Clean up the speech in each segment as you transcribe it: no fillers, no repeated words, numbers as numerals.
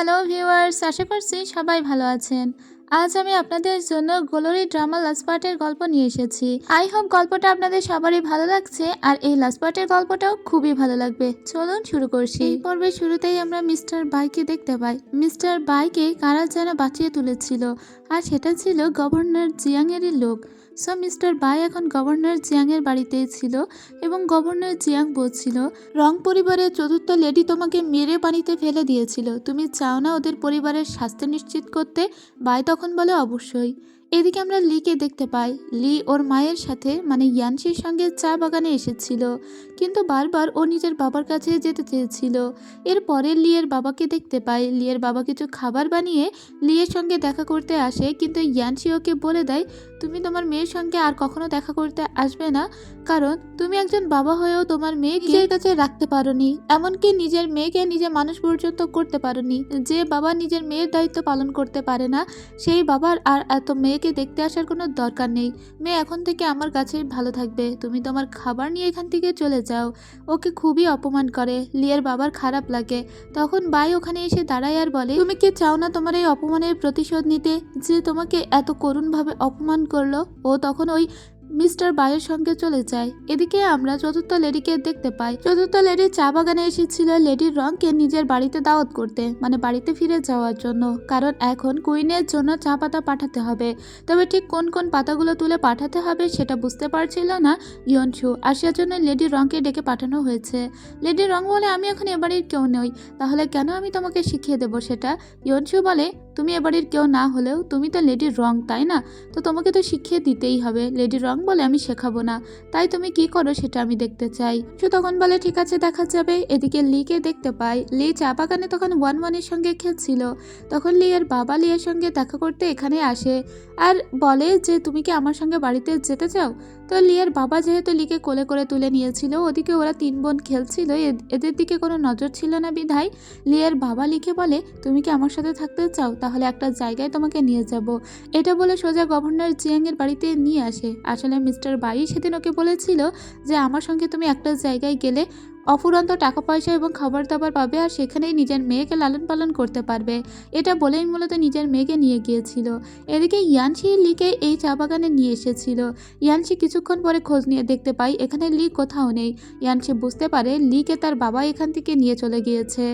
Hello viewers, আশা করছি সবাই ভালো আছেন। আজ আমি আপনাদের জন্য গ্লোরি ড্রামা লাস্ট পার্টের গল্প নিয়ে এসেছি। আই হোপ গল্পটা আপনাদের সবারই ভালো লাগছে আর এই লাস্ট পার্টের গল্পটাও খুবই ভালো লাগবে। চলুন শুরু করছি। এই পর্বের শুরুতেই আমরা মিস্টার বাইকে দেখতে পাই। মিস্টার বাইকে কারা যেন বাঁচিয়ে তুলেছিল আর সেটা ছিল গভর্নর জিয়াংয়েরই লোক। সো মিস্টার বাই এখন গভর্নর জিয়াংয়ের বাড়িতেই ছিল এবং গভর্নর জিয়াং বলছিল, রং পরিবারের চতুর্থ লেডি তোমাকে মেরে পানিতে ফেলে দিয়েছিল, তুমি চাও না ওদের পরিবারের স্বাস্থ্য নিশ্চিত করতে? বাই তখন বলে অবশ্যই। এদিকে আমরা লিকে দেখতে পাই। লি ওর মায়ের সাথে মানে ইয়ানশির সঙ্গে চা বাগানে এসেছিল, কিন্তু বারবার ও নিজের বাবার কাছে যেতে চেয়েছিল। এরপরে লিয়ের বাবাকে দেখতে পাই। লিয়ের বাবা কিছু খাবার বানিয়ে লিয়ের সঙ্গে দেখা করতে আসে, কিন্তু ইয়ানশি ওকে বলে দেয়, তুমি তোমার মেয়ের সঙ্গে আর কখনো দেখা করতে আসবে না, কারণ তুমি একজন বাবা হয়েও তোমার মেয়েকে নিজের কাছে রাখতে পারোনি, এমনকি নিজের মেয়েকে নিজে মানুষ পর্যন্ত করতে পারোনি। যে বাবা নিজের মেয়ের দায়িত্ব পালন করতে পারে না, সেই বাবার আর এত মেয়েকে দেখতে আসার কোনো দরকার নেই। মেয়ে এখন থেকে আমার কাছে ভালো থাকবে, তুমি তোমার খাবার নিয়ে এখান থেকে চলে যাও। ওকে খুবই অপমান করে। লিয়ের বাবার খারাপ লাগে। তখন বাই ওখানে এসে দাঁড়ায় আর বলে, তুমি কি চাও না তোমার এই অপমানের প্রতিশোধ নিতে, যে তোমাকে এত করুণভাবে অপমান করলো? ও তখন ওই মিস্টার বায়ের সঙ্গে চলে যায়। এদিকে আমরা চতুর্থ লেডিকে দেখতে পাই। চতুর্থ লেডি চা বাগানে এসেছিল লেডির রংকে নিজের বাড়িতে দাওয়াত করতে, মানে বাড়িতে ফিরে যাওয়ার জন্য, কারণ এখন কুইনের জন্য চা পাতা পাঠাতে হবে। তবে ঠিক কোন কোন পাতাগুলো তুলে পাঠাতে হবে সেটা বুঝতে পারছিল না ইয়নশু, আর সেজন্য লেডির রংকে ডেকে পাঠানো হয়েছে। লেডির রং বলে, আমি এখন এ বাড়ির কেউ নই, তাহলে কেন আমি তোমাকে শিখিয়ে দেবো সেটা? ইয়নশু বলে, তুমি এ বাড়ির কেউ না হলেও তুমি তো লেডির রং, তাই না? তো তোমাকে তো শিখিয়ে দিতেই হবে। লেডির রং বলে, আমি শেখাবো না, তাই তুমি কি করো সেটা আমি দেখতে চাই। সে তখন বলে, ঠিক আছে, দেখা যাবে। এদিকে লিকে দেখতে পাই। লি চা বাগানে তখন ওয়ানের সঙ্গে খেলছিল। তখন লি এর বাবা লিয়ের সঙ্গে দেখা করতে এখানে আসে আর বলে যে, তুমি কি আমার সঙ্গে বাড়িতে যেতে চাও? তো লিয়ের বাবা যেহেতু লিকে কোলে করে তুলে নিয়েছিল, ওদিকে ওরা তিন বোন খেলছিল, এদের দিকে কোনো নজর ছিল না বিধায় লিয়ের বাবা লিকে বলে, তুমি কি আমার সাথে থাকতে চাও? তাহলে একটা জায়গায় তোমাকে নিয়ে যাব। এটা বলে সোজা গভর্নর জিয়াংয়ের বাড়িতে নিয়ে আসে। আসলে মিস্টার বাই সেদিন ওকে বলেছিল যে, আমার সঙ্গে তুমি একটা জায়গায় গেলে অফুরন্ত টাকা পয়সা এবং খাবার দাবার পাবে, আর সেখানেই নিজের মেয়েকে লালন পালন করতে পারবে। এটা বলেই মূলত নিজের মেয়েকে নিয়ে গিয়েছিল। এদিকে ইয়ানশি লিকে এই চা বাগানে নিয়ে এসেছিল। ইয়ানশি কিছুক্ষণ পরে খোঁজ নিয়ে দেখতে পাই এখানে লি কোথাও নেই। ইয়ানশি বুঝতে পারে লিকে তার বাবা এখান থেকে নিয়ে চলে গিয়েছে।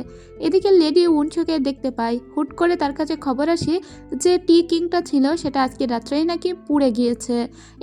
এদিকে লেডি উনছুকে দেখতে পাই। হুট করে তার কাছে খবর আসে যে টি কিংটা ছিল সেটা আজকে রাত্রেই নাকি পুড়ে গিয়েছে।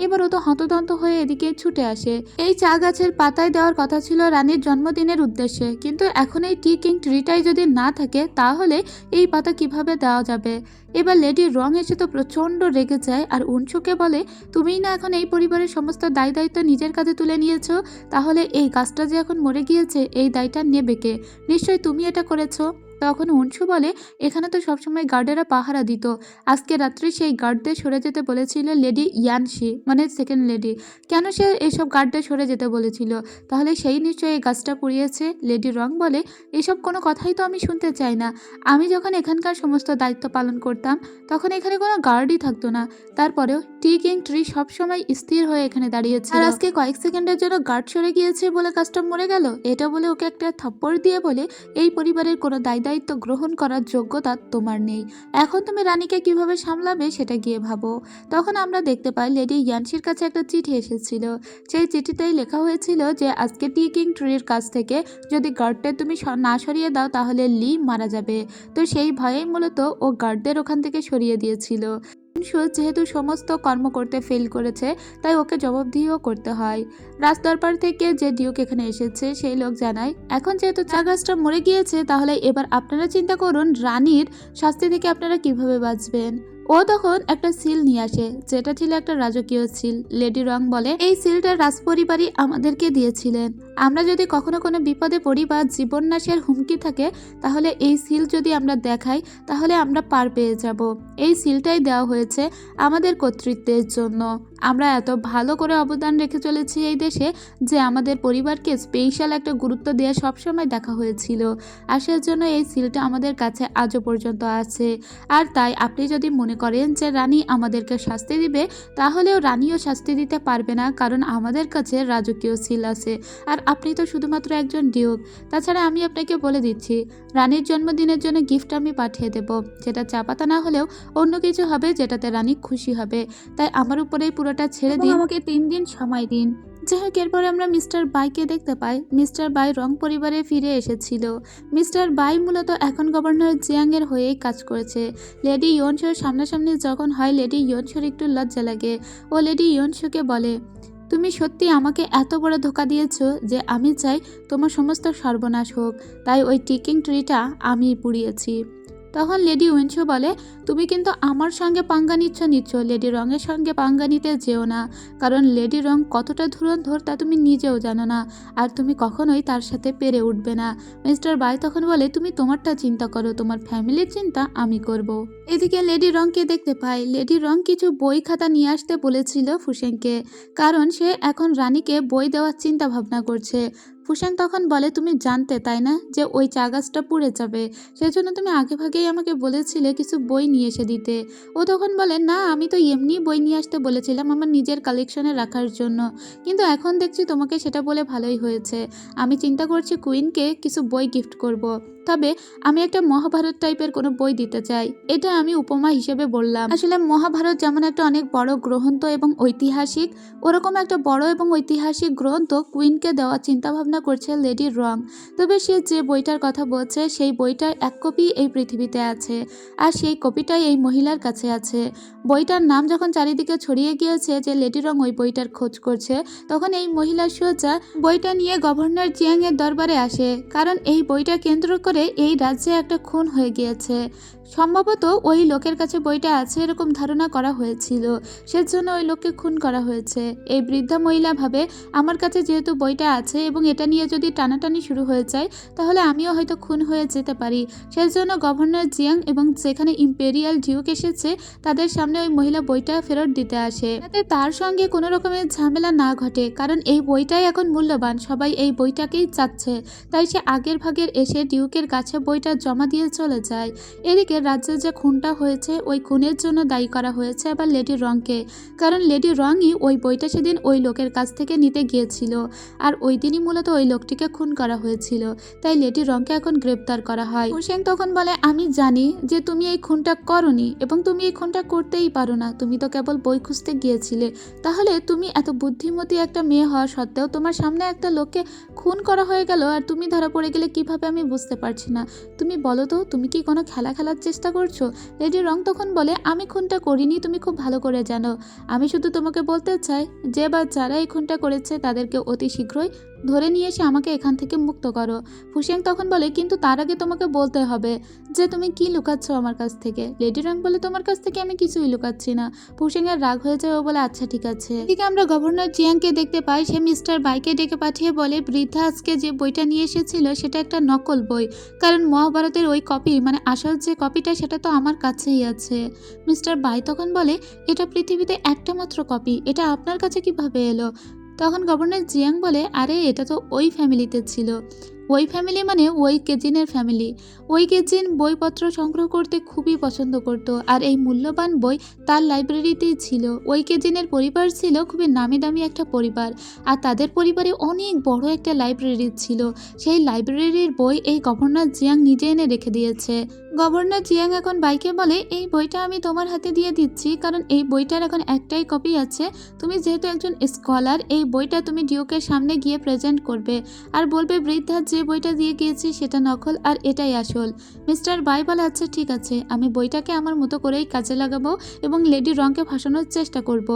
এবার ও তো হন্তদন্ত হয়ে এদিকে ছুটে আসে। এই চা গাছের পাতায় দেওয়ার কথা ছিল রানীর জন্মদিনের উদ্দেশ্যে, কিন্তু এখন এই টি কিং ট্রিটাই যদি না থাকে তাহলে এই পাতা কিভাবে দেওয়া যাবে? এবার লেডির রং এসে তো প্রচণ্ড রেগে যায় আর উনছুকে বলে, তুমিই না এখন এই পরিবারের সমস্ত দায় দায়িত্ব নিজের কাছে তুলে নিয়েছো, তাহলে এই গাছটা যে এখন মরে গিয়েছে এই দায়টা নেবে কে? নিশ্চয়ই তুমি এটা করেছো। তখন উনছু বলে, এখানে তো সবসময় গার্ডেরা পাহারা দিত, আজকে রাত্রে সেই গার্ডদের সরে যেতে বলেছিল লেডি ইয়ানশি, মানে সেকেন্ড লেডি। কেন সে এইসব গার্ডদের সরে যেতে বলেছিল? তাহলে সেই নিশ্চয়ই এই গাছটা পুড়িয়েছে। লেডি রং বলে, এসব কোনো কথাই তো আমি শুনতে চাই না। আমি যখন এখানকার সমস্ত দায়িত্ব পালন করতাম তখন এখানে কোনো গার্ডই থাকতো না, তারপরেও টি কিং ট্রি সবসময় স্থির হয়ে এখানে দাঁড়িয়েছে, আর আজকে কয়েক সেকেন্ডের জন্য গার্ড সরে গিয়েছে বলে কাজটা মরে গেল। এটা বলে ওকে একটা থাপ্পড় দিয়ে বলে, এই পরিবারের কোনো দায়িত্ব গ্রহণ করার যোগ্যতা তোমার নেই, এখন তুমি রানীকে কিভাবে সামলাবে সেটা গিয়ে ভাবো। তখন আমরা দেখতে পাই লেডি ইয়ানশির কাছে একটা চিঠি এসেছিল। সেই চিঠিতেই লেখা হয়েছিল যে আজকে টি কিং ট্রির কাছ থেকে যদি গার্ডদের তুমি না সরিয়ে দাও তাহলে লি মারা যাবে। তো সেই ভয়েই মূলত ও গার্ডদের ওখান থেকে সরিয়ে দিয়েছিল। যেহেতু সমস্ত কর্ম করতে ফেল করেছে তাই ওকে জবাবদিহিও করতে হয়। রাজদরবার থেকে যে ডিউক এখানে এসেছে সেই লোক জানায়, এখন যেহেতু চা গাছটা মরে গিয়েছে তাহলে এবার আপনারা চিন্তা করুন রানীর শাস্তি থেকে আপনারা কিভাবে বাঁচবেন। ও তখন একটা সিল নিয়ে আসে, যেটা ছিল একটা রাজকীয় সিল। লেডি রং বলে, এই সিলটা রাজপরিবারই আমাদেরকে দিয়েছিলেন, আমরা যদি কখনো কোনো বিপদে পড়ি বা জীবন নাশের হুমকি থাকে তাহলে এই সিল যদি আমরা দেখাই তাহলে আমরা পার পেয়ে যাব। এই সিলটাই দেওয়া হয়েছে আমাদের কর্তৃত্বের জন্য। আমরা এত ভালো করে অবদান রেখে চলেছি এই দেশে যে আমাদের পরিবারকে স্পেশাল একটা গুরুত্ব দেওয়া সবসময় দেখা হয়েছিল, আর সেজন্য এই সিলটা আমাদের কাছে আজও পর্যন্ত আছে। আর তাই আপনি যদি মনে করেন যে রানী আমাদেরকে শাস্তি দিবে, তাহলেও রানীও শাস্তি দিতে পারবে না, কারণ আমাদের কাছে রাজকীয় সিল আছে আর আপনি তো শুধুমাত্র একজন ডিউক। তাছাড়া আমি আপনাকে বলে দিচ্ছি, রানীর জন্মদিনের জন্য গিফট আমি পাঠিয়ে দেব, যেটা চা পাতা না হলেও অন্য কিছু হবে যেটাতে রানী খুশি হবে। তাই আমার উপরেই পুরোটা ছেড়ে দিন, আমাকে 3 দিন সময় দিন। যাই হোক, এরপরে আমরা মিস্টার বাইকে দেখতে পাই। মিস্টার বাই রং পরিবারে ফিরে এসেছিল। মিস্টার বাই মূলত এখন গভর্নর জিয়াং এর হয়েই কাজ করেছে। লেডি ইয়নসোর সামনাসামনি যখন হয়, লেডি ইয়নসোর একটু লজ্জা লাগে। ও লেডি ইয়নসোকে বলে, তুমি সত্যি আমাকে এত বড় ধোকা দিয়েছো যে আমি চাই তোমার সমস্ত সর্বনাশ হোক। তাই ওই টিকিং ট্রিটা আমি পুড়িয়েছি। তখন লেডি উইনসো বলে, তুমি কিন্তু আমার সঙ্গে পাঙ্গা নিচ্ছ, লেডি রঙের সঙ্গে পাঙ্গা নিতে যেও না, কারণ লেডি রং কতটা ধুরন্ধর তা তুমি নিজেও জানো না, আর তুমি কখনোই তার সাথে পেরে উঠবে না। মিস্টার বাই তখন বলে, তুমি তোমারটা চিন্তা করো, তোমার ফ্যামিলির চিন্তা আমি করব। এদিকে লেডি রংকে দেখতে পাই। লেডি রং কিছু বই খাতা নিয়ে আসতে বলেছিল ফুসেংকে, কারণ সে এখন রানীকে বই দেওয়ার চিন্তা ভাবনা করছে। ফুসেং তখন বলে, তুমি জানতে তাই না যে ওই চা গাছটা পুড়ে যাবে, সেজন্য তুমি আগেভাগেই আমাকে বলেছিলে কিছু বই নিয়ে এসে দিতে। ও তখন বলে, না আমি তো এমনি বই নিয়ে আসতে বলেছিলাম আমার নিজের কালেকশনে রাখার জন্য, কিন্তু এখন দেখছি তোমাকে সেটা বলে ভালোই হয়েছে। আমি চিন্তা করছি কুইনকে কিছু বই গিফট করব। তবে আমি একটা মহাভারত টাইপের কোনো বই দিতে চাই। এটা আমি উপমা হিসেবে বললাম। আসলে মহাভারত যেমন একটা অনেক বড় গ্রন্থ এবং ঐতিহাসিক, ওরকম একটা বড় এবং ঐতিহাসিক গ্রন্থ কুইনকে দেওয়ার চিন্তা ভাবনা করছে লেডি রং। তবে সে যে বইটার কথা বলছে সেই বইটার এক কপি এই পৃথিবীতে আছে, আর সেই কপিটাই এই মহিলার কাছে আছে। বইটার নাম যখন চারিদিকে ছড়িয়ে গিয়েছে যে লেডি রং ওই বইটার খোঁজ করছে, তখন এই মহিলা সোজা বইটা নিয়ে গভর্নর জিয়াং এর দরবারে আসে, কারণ এই বইটা কেন্দ্র করে এই রাজ্যে একটা খুন হয়ে গিয়েছে। সম্ভবত ওই লোকের কাছে বইটা আছে এরকম ধারণা করা হয়েছিল, সেজন্য ওই লোককে খুন করা হয়েছে। এই বৃদ্ধা মহিলা ভাবে, আমার কাছে যেহেতু বইটা আছে এবং এটা নিয়ে যদি টানাটানি শুরু হয়ে যায় তাহলে আমিও হয়তো খুন হয়ে যেতে পারি। সেজন্য গভর্নর জিয়াং এবং যেখানে ইম্পেরিয়াল ডিউক এসেছে তাদের সামনে ওই মহিলা বইটা ফেরত দিতে আসে, যাতে তার সঙ্গে কোনো রকমের ঝামেলা না ঘটে, কারণ এই বইটাই এখন মূল্যবান, সবাই এই বইটাকেই চাচ্ছে। তাই সে আগের ভাগের এসে ডিউকের কাছে বইটা জমা দিয়ে চলে যায়। এদিকে রাজ্যে যে খুনটা হয়েছে ওই খুনের জন্য দায়ী করা হয়েছে আবার লেডি রংকে, কারণ লেডি রংই ওই বইটা সেদিন ওই লোকের কাছ থেকে নিতে গিয়েছিল, আর ওই দিনই মূলত ওই লোকটিকে খুন করা হয়েছিল। তাই লেডি রংকে এখন গ্রেপ্তার করা হয়। হুসেন তখন বলে, আমি জানি যে তুমি এই খুনটা করনি এবং তুমি এই খুনটা করতেই পারো না, তুমি তো কেবল বই খুঁজতে গিয়েছিলে। তাহলে তুমি এত বুদ্ধিমতী একটা মেয়ে হওয়া সত্ত্বেও তোমার সামনে একটা লোককে খুন করা হয়ে গেল আর তুমি ধরা পড়ে গেলে কিভাবে আমি বুঝতে পারছি না। তুমি বলো তো, তুমি কি কোনো খেলা খেলার চেষ্টা করছো? লেডি রং তখন বলে, আমি খুনটা করিনি, তুমি খুব ভালো করে জানো। আমি শুধু তোমাকে বলতে চাই যে বা যারা এই খুনটা করেছে তাদেরকে অতি শীঘ্রই ধরে নিয়ে এসে আমাকে এখান থেকে মুক্ত করো। ফুসেং তখন বলে, কিন্তু তার আগে তোমাকে বলতে হবে যে তুমি কি লুকাচ্ছ আমার কাছ থেকে। লেডি রং বলে, তোমার কাছ থেকে আমি কিছুই লুকাচ্ছি না। ফুসেং এর রাগ হয়ে যায়, ও বলে আচ্ছা ঠিক আছে। এদিকে আমরা গভর্নর জিয়াংকে দেখতে পাই। সে মিস্টার বাইকে ডেকে পাঠিয়ে বলে, বৃদ্ধা আজকে যে বইটা নিয়ে এসেছিল সেটা একটা নকল বই, কারণ মহাভারতের ওই কপি মানে আসল যে কপিটা সেটা তো আমার কাছেই আছে। মিস্টার বাই তখন বলে, এটা পৃথিবীতে একটা মাত্র কপি, এটা আপনার কাছে কিভাবে এলো? তখন গভর্নর জিয়াং বলে, আরে এটা তো ওই ফ্যামিলিতে ছিল। ওই ফ্যামিলি মানে ওই কেজিনের ফ্যামিলি। ওই কেজিন বইপত্র সংগ্রহ করতে খুবই পছন্দ করত, আর এই মূল্যবান বই তার লাইব্রেরিতেই ছিল। ওই কেজিনের পরিবার ছিল খুবই নামি দামি একটা পরিবার, আর তাদের পরিবারে অনেক বড় একটা লাইব্রেরি ছিল। সেই লাইব্রেরির বই এই গভর্নর জিয়াং নিজে এনে রেখে দিয়েছে। গভর্নর জিয়াং এখন বাইকে বলে, এই বইটা আমি তোমার হাতে দিয়ে দিচ্ছি, কারণ এই বইটার এখন একটাই কপি আছে। তুমি যেহেতু একজন স্কলার, এই বইটা তুমি ডিউকের সামনে গিয়ে প্রেজেন্ট করবে আর বলবে বৃদ্ধা যে বইটা দিয়ে গিয়েছি সেটা নকল আর এটাই আসল। মিস্টার বাই বলে, আচ্ছা ঠিক আছে, আমি বইটাকে আমার মতো করেই কাজে লাগাবো এবং লেডি রংকে ফাঁসানোর চেষ্টা করব।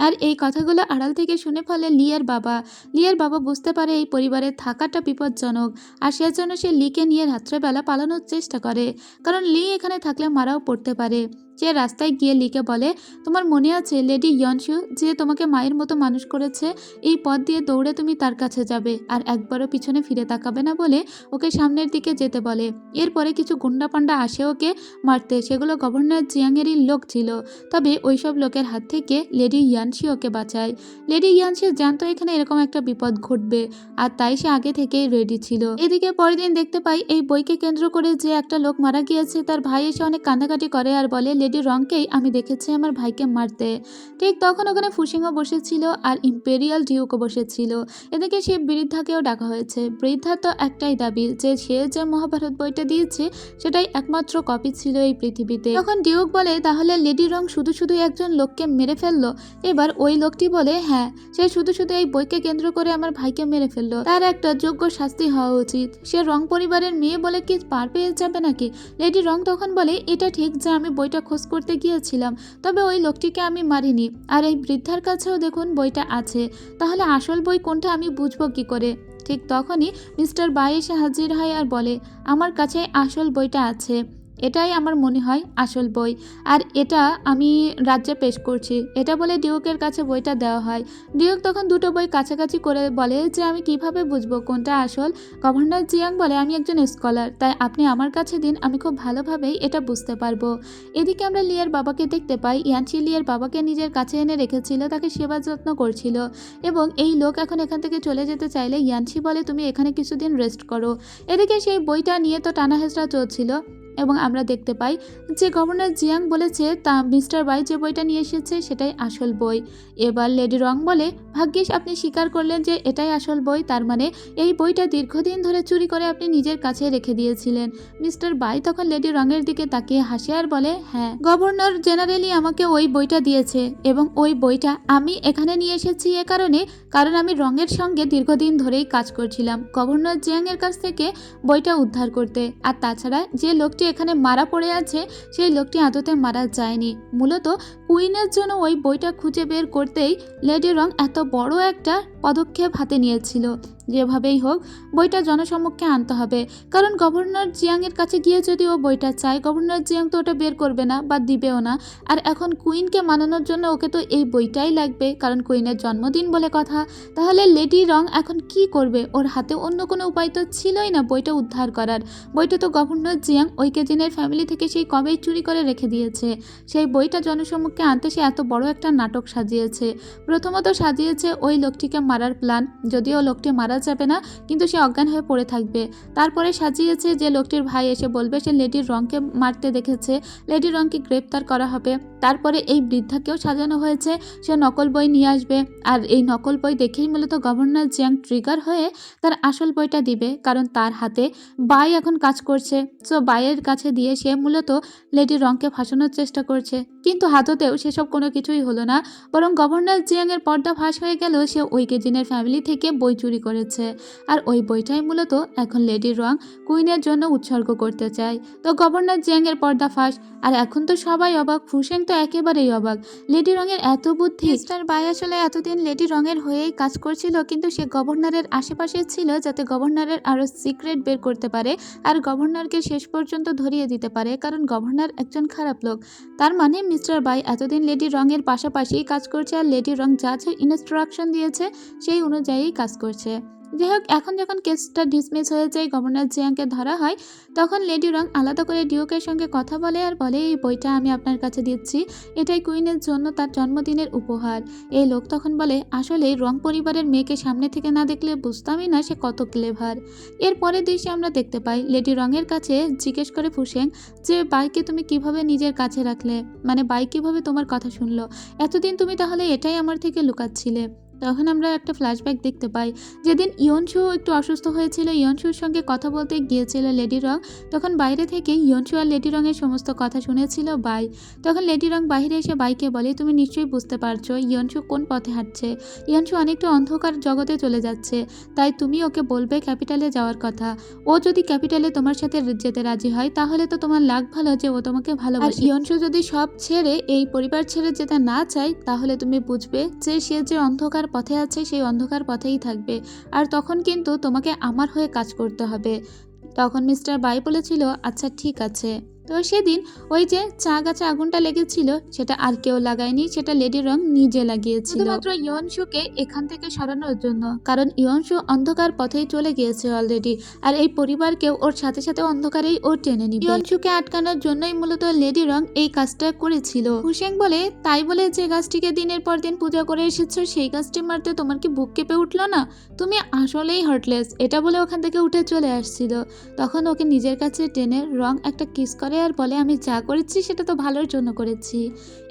আর এই কথাগুলো আড়াল থেকে শুনে ফেলে লিয়ার বাবা বুঝতে পারে এই পরিবারে থাকাটা বিপজ্জনক, আর সেজন্য সে লিকে নিয়ে রাত্রেবেলা পালানোর চেষ্টা করে, কারণ লি এখানে থাকলে মারাও পড়তে পারে। সে রাস্তায় গিয়ে লিকে বলে, তোমার মনে আছে লেডি ইয়নসু যে তোমাকে মায়ের মতো মানুষ করেছে, এই পথ দিয়ে দৌড়ে তুমি তার কাছে যাবে আর একবারও পিছনে ফিরে তাকাবে না বলে ওকে সামনের দিকে যেতে বলে। এরপরে কিছু গুন্ডা পান্ডা আসে ওকে মারতে, সেগুলো গভর্নর জিয়াংয়েরই লোক ছিল। তবে ওইসব লোকের হাত থেকে লেডি ইয়ানসি ওকে বাঁচায়। লেডি ইয়ানসি জানতো এখানে এরকম একটা বিপদ ঘটবে, আর তাই সে আগে থেকেই রেডি ছিল। এদিকে পরের দিন দেখতে পাই এই বইকে কেন্দ্র করে যে একটা লোক মারা গিয়েছে তার ভাই এসে অনেক কান্নাকাটি করে আর বলে, লেডি রংকেই আমি দেখেছি আমার ভাইকে মারতে। ঠিক তখন ওখানে ফুসিংও বসেছিল আর ইম্পেরিয়াল ডিউকও বসেছিল। এদিকে সে বৃদ্ধাকেও ডাকা হয়েছে। বৃদ্ধার তো একটাই দাবি যে সে যে মহাভারত বইটা দিয়েছে সেটাই একমাত্র কপি ছিল এই পৃথিবীতে। তখন ডিউক বলে, তাহলে লেডি রং শুধু শুধু একজন লোককে মেরে ফেললো? এবার ওই লোকটি বলে, হ্যাঁ, সে শুধু শুধু এই বইকে কেন্দ্র করে আমার ভাইকে মেরে ফেললো, তার একটা যোগ্য শাস্তি হওয়া উচিত। সে রং পরিবারের মেয়ে বলে কি পার পেয়ে যাবে নাকি? লেডি রং তখন বলে, এটা ঠিক যে আমি বইটা খোঁজ করতে গিয়েছিলাম, তবে ওই লোকটিকে আমি মারিনি। আর এই বৃদ্ধার কাছেও দেখুন বইটা আছে, তাহলে আসল বই কোনটা আমি বুঝবো কি করে? ঠিক তখনই মিস্টার বাই এসে হাজির হয় আর বলে, আমার কাছে আসল বইটা আছে, এটাই আমার মনে হয় আসল বই, আর এটা আমি রাজ্যে পেশ করছি। এটা বলে ডিউকের কাছে বইটা দেওয়া হয়। ডিউক তখন দুটো বই কাছাকাছি করে বলে যে আমি কিভাবে বুঝবো কোনটা আসল? গভর্নর জিয়াং বলে, আমি একজন স্কলার, তাই আপনি আমার কাছে দিন, আমি খুব ভালোভাবেই এটা বুঝতে পারবো। এদিকে আমরা লিয়ার বাবাকে দেখতে পাই। ইয়ানচি লিয়ার বাবাকে নিজের কাছে এনে রেখেছিল, তাকে সেবা যত্ন করছিল, এবং এই লোক এখন এখান থেকে চলে যেতে চাইলে ইয়ানচি বলে, তুমি এখানে কিছুদিন রেস্ট করো। এদিকে সেই বইটা নিয়ে তো টানাহেচড়া চলছিল, এবং আমরা দেখতে পাই যে গভর্নর জিয়াং বলেছে তা মিস্টার বাই যে বইটা নিয়ে এসেছে সেটাই আসল বই। এবার লেডি রং বলে, ভাগ্যিস আপনি স্বীকার করলেন যে এটাই আসল বই, তার মানে এই বইটা দীর্ঘদিন ধরে চুরি করে আপনি নিজের কাছে রেখে দিয়েছিলেন। মিস্টার বাই তখন লেডি রঙের দিকে তাকিয়ে হাসে আর বলে, হ্যাঁ, গভর্নর জেনারেলি আমাকে ওই বইটা দিয়েছে, এবং ওই বইটা আমি এখানে নিয়ে এসেছি এ কারণ আমি রঙের সঙ্গে দীর্ঘদিন ধরেই কাজ করছিলাম গভর্নর জিয়াং এর কাছ থেকে বইটা উদ্ধার করতে। আর তাছাড়া যে লোকটি এখানে মারা পড়ে আছে সেই লোকটি আদতে মারা যায়নি, মূলত কুইনের জন্য ওই বইটা খুঁজে বের করতেই লেডি রং এত বড় একটা পদক্ষেপ হাতে নিয়েছিল। যেভাবেই হোক বইটা জনসম্মুখে আনতে হবে, কারণ গভর্নর জিয়াং এর কাছে গিয়ে যদি ও বইটা চায়, গভর্নর জিয়াং তো ওটা বের করবে না বা দিবেও না। আর এখন কুইনকে মানানোর জন্য ওকে তো এই বইটাই লাগবে, কারণ কুইনের জন্মদিন বলে কথা। তাহলে লেডি রং এখন কি করবে? ওর হাতে অন্য কোনো উপায় তো ছিলই না বইটা উদ্ধার করার। বইটা তো গভর্নর জিয়াং ওই কেজিনের ফ্যামিলি থেকে সেই কবেই চুরি করে রেখে দিয়েছে। সেই বইটা জনসম্মুখে আনতে সে এত বড় একটা নাটক সাজিয়েছে। প্রথমত সাজিয়েছে ওই লোকটিকে মারার প্ল্যান, যদিও লোকটি মারা যাবে না, কিন্তু সে অজ্ঞান হয়ে পড়ে থাকবে। তারপরে সাজিয়েছে যে লোকটির ভাই এসে বলবে সে লেডি রংকে মারতে দেখেছে, লেডি রংকে গ্রেপ্তার করা হবে। তারপরে এই বৃদ্ধাকেও সাজানো হয়েছে, সে নকল বই নিয়ে আসবে, আর এই নকল বই দেখেই মূলত গভর্নর জিয়াং ট্রিগার হয়ে তার আসল বইটা দিবে, কারণ তার হাতে বাই এখন কাজ করছে। সো বাইয়ের কাছে দিয়ে সে মূলত লেডি রংকে ফাঁসানোর চেষ্টা করছে, কিন্তু হাততেও সেসব কোনো কিছুই হলো না, বরং গভর্নর জিয়াং এর পর্দা ফাঁস হয়ে গেল সে ওই কেজিনের ফ্যামিলি থেকে বই চুরি করেছে। আর ওই বইটাই মূলত এখন লেডি রং কুইনের জন্য উৎসর্গ করতে চায়। তো গভর্নর জিয়াং এর পর্দা ফাঁস, আর এখন তো সবাই অবাক, ফুসেং তো একেবারেই অবাক। লেডি রঙের এত বুদ্ধি! মিস্টার বাই আসলে এতদিন লেডি রঙের হয়েই কাজ করছিল, কিন্তু সে গভর্নরের আশেপাশে ছিল যাতে গভর্নরের আরও সিক্রেট বের করতে পারে আর গভর্নরকে শেষ পর্যন্ত ধরিয়ে দিতে পারে, কারণ গভর্নর একজন খারাপ লোক। তার মানে মিস্টার বাই এতদিন লেডি রঙের পাশাপাশি কাজ করছে, আর লেডি রং যা যা ইনস্ট্রাকশন দিয়েছে সেই অনুযায়ী কাজ করছে। যাই হোক, এখন যখন কেসটা ডিসমিস হয়ে যায়, গভর্নর জিয়াংকে ধরা হয়, তখন লেডি রং আলাদা করে ডিউকের সঙ্গে কথা বলে আর বলে, এই বইটা আমি আপনার কাছে দিচ্ছি, এটাই কুইনের জন্য তার জন্মদিনের উপহার। এই লোক তখন বলে, আসলে রং পরিবারের মেয়েকে সামনে থেকে না দেখলে বুঝতামই না সে কত ক্লেভার। এর পরের দৃশ্যে আমরা দেখতে পাই লেডি রঙের কাছে জিজ্ঞেস করে ফুসেং যে বাইকে তুমি কিভাবে নিজের কাছে রাখলে, মানে বাই কিভাবে তোমার কথা শুনলো? এতদিন তুমি তাহলে এটাই আমার থেকে লুকাচ্ছিলে। তখন আমরা একটা ফ্ল্যাশব্যাক দেখতে পাই, যেদিন ইয়নশু একটু অসুস্থ হয়েছিল, ইয়নশুর সঙ্গে কথা বলতে গিয়েছিল লেডি রং, তখন বাইরে থেকে ইয়নশু আর লেডি রঙের সমস্ত কথা শুনেছিল বাই। তখন লেডি রং বাইরে এসে বাইকে বলে, তুমি নিশ্চয়ই বুঝতে পারছো ইয়নশু কোন পথে হাঁটছে। ইয়নশু অনেকটা অন্ধকার জগতে চলে যাচ্ছে, তাই তুমি ওকে বলবে ক্যাপিটালে যাওয়ার কথা। ও যদি ক্যাপিটালে তোমার সাথে যেতে রাজি হয়, তাহলে তো তোমার লাগ ভালো যে ও তোমাকে ভালোবাসে। আর ইয়নশু যদি সব ছেড়ে এই পরিবার ছেড়ে যেতে না চায়, তাহলে তুমি বুঝবে যে সে যে অন্ধকার পথে আছে সেই অন্ধকার পথেই থাকবে, আর তখন কিন্তু তোমাকে আমার হয়ে কাজ করতে হবে। তখন মিস্টার বাই বলেছিল, আচ্ছা ঠিক আছে। তো সেদিন ওই যে চা গাছে আগুনটা লেগেছিল সেটা আর কেউ লাগায়নি, সেটা লেডি রং নিজে লাগিয়েছিল, শুধুমাত্র ইয়নশুকে এখান থেকে সরানোর জন্য, কারণ ইয়নশু অন্ধকার পথেই চলে গিয়েছে অলরেডি, আর এই পরিবারকেও ওর সাথে সাথে অন্ধকারেই ও টেনে নিবে। ইয়নশুকে আটকানোর জন্যই মূলত লেডি রং এই কাজটা করেছিল। হুসেং বলে, তাই বলে যে গাছটিকে দিনের পর দিন পূজা করে এসেছো সেই গাছটি মারতে তোমার কি বুক কেঁপে উঠলো না? তুমি আসলেই হার্টলেস। এটা বলে ওখান থেকে উঠে চলে আসছিল। তখন ওকে নিজের কাছে টেনে রং একটা কিস করে করে আর বলে আমি যা করেছি সেটা তো ভালোর জন্য করেছি।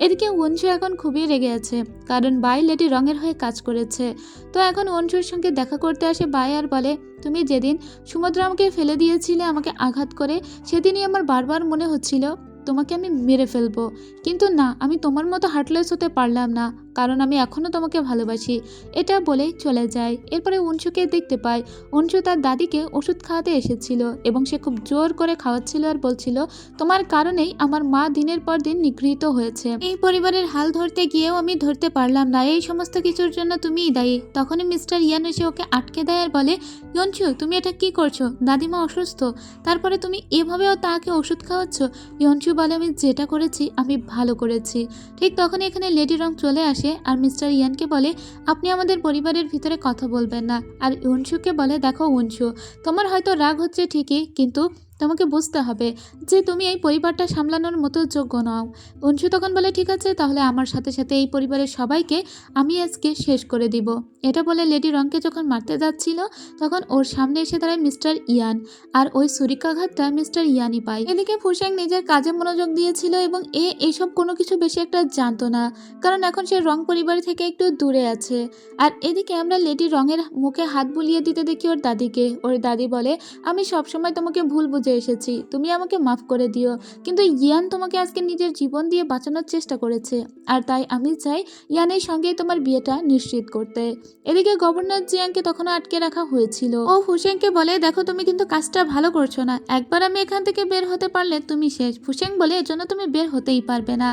এদিকে অঞ্জু এখন খুবই রেগে আছে, কারণ বাই লেডি রঙের হয়ে কাজ করেছে। তো এখন অঞ্জুর সঙ্গে দেখা করতে আসে বাই আর বলে, তুমি যেদিন সমুদ্র আমাকে ফেলে দিয়েছিলে আমাকে আঘাত করে, সেদিনই আমার বারবার মনে হচ্ছিল তোমাকে আমি মেরে ফেলবো, কিন্তু না, আমি তোমার মতো হার্টলেস হতে পারলাম না, কারণ আমি এখনও তোমাকে ভালোবাসি। এটা বলে চলে যায়। এরপরে অঞ্জুকে দেখতে পায় অঞ্জু তার দাদিকে ওষুধ খাওয়াতে এসেছিল এবং সে খুব জোর করে খাওয়াচ্ছিল আর বলছিল, তোমার কারণেই আমার মা দিনের পর দিন নিগৃহীত হয়েছে, এই পরিবারের হাল ধরতে গিয়েও আমি ধরতে পারলাম না, এই সমস্ত কিছুর জন্য তুমিই দায়ী। তখনই মিস্টার ইয়ান এসে ওকে আটকে দেয় আর বলে, ইয়ঞ্চু তুমি এটা কি করছো, দাদিমা অসুস্থ, তারপরে তুমি এভাবেও তাকে ওষুধ খাওয়াচ্ছ। ইয়ঞ্চু বলে, আমি যেটা করেছি আমি ভালো করেছি। ঠিক তখনই এখানে লেডি রং চলে আসে আর মিস্টার ইয়ানকে বলে, আপনি আমাদের পরিবারের ভিতরে কথা বলবেন না। আর অঞ্জুকে বলে, দেখো অঞ্জু, তোমার হয়তো রাগ হচ্ছে ঠিকই, কিন্তু তোমাকে বুঝতে হবে যে তুমি এই পরিবারটা সামলানোর মতো যোগ্য নও। অঞ্জু তখন বলে, ঠিক আছে, তাহলে আমার সাথে সাথে এই পরিবারের সবাইকে আমি আজকে শেষ করে দিব। এটা বলে লেডি রংকে যখন মারতে যাচ্ছিল তখন ওর সামনে এসে দাঁড়ায় মিস্টার ইয়ান, আর ওই ছুরিকাঘাতটা মিস্টার ইয়ানই পায়। এদিকে ফুসেং নিজের কাজে মনোযোগ দিয়েছিল এবং এইসব কোনো কিছু বেশি একটা জানতো না, কারণ এখন সে রং পরিবার থেকে একটু দূরে আছে। আর এদিকে আমরা লেডি রঙের মুখে হাত বুলিয়ে দিতে দেখি ওর দাদিকে। ওর দাদি বলে, আমি সবসময় তোমাকে ভুল বুঝে এসেছি, তুমি আমাকে মাফ করে দিও, কিন্তু ইয়ান তোমাকে আজকে নিজের জীবন দিয়ে বাঁচানোর চেষ্টা করেছে, আর তাই আমি চাই ইয়ানের সঙ্গেই তোমার বিয়েটা নিশ্চিত করতে। এদিকে গভর্নর জিয়াংকে তখনও আটকে রাখা হয়েছিল। ও ফুসেংকে বলে, দেখো তুমি কিন্তু কাজটা ভালো করছো না, একবার আমি এখান থেকে বের হতে পারলে তুমি শেষ। ফুসেং বলে, এর জন্য তুমি বের হতেই পারবে না।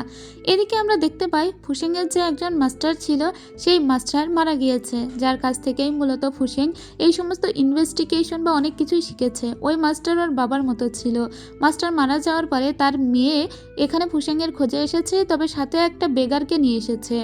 এদিকে আমরা দেখতে পাই ফুসেংয়ের যে একজন মাস্টার ছিল সেই মাস্টার মারা গিয়েছে, যার কাছ থেকেই মূলত ফুসেং এই সমস্ত ইনভেস্টিগেশন বা অনেক কিছুই শিখেছে। ওই মাস্টার ওর বাবার মতো ছিল। মাস্টার মারা যাওয়ার পরে তার মেয়ে এখানে ফুসেংয়ের খোঁজে এসেছে, তবে সাথে একটা বেগারকে নিয়ে এসেছে,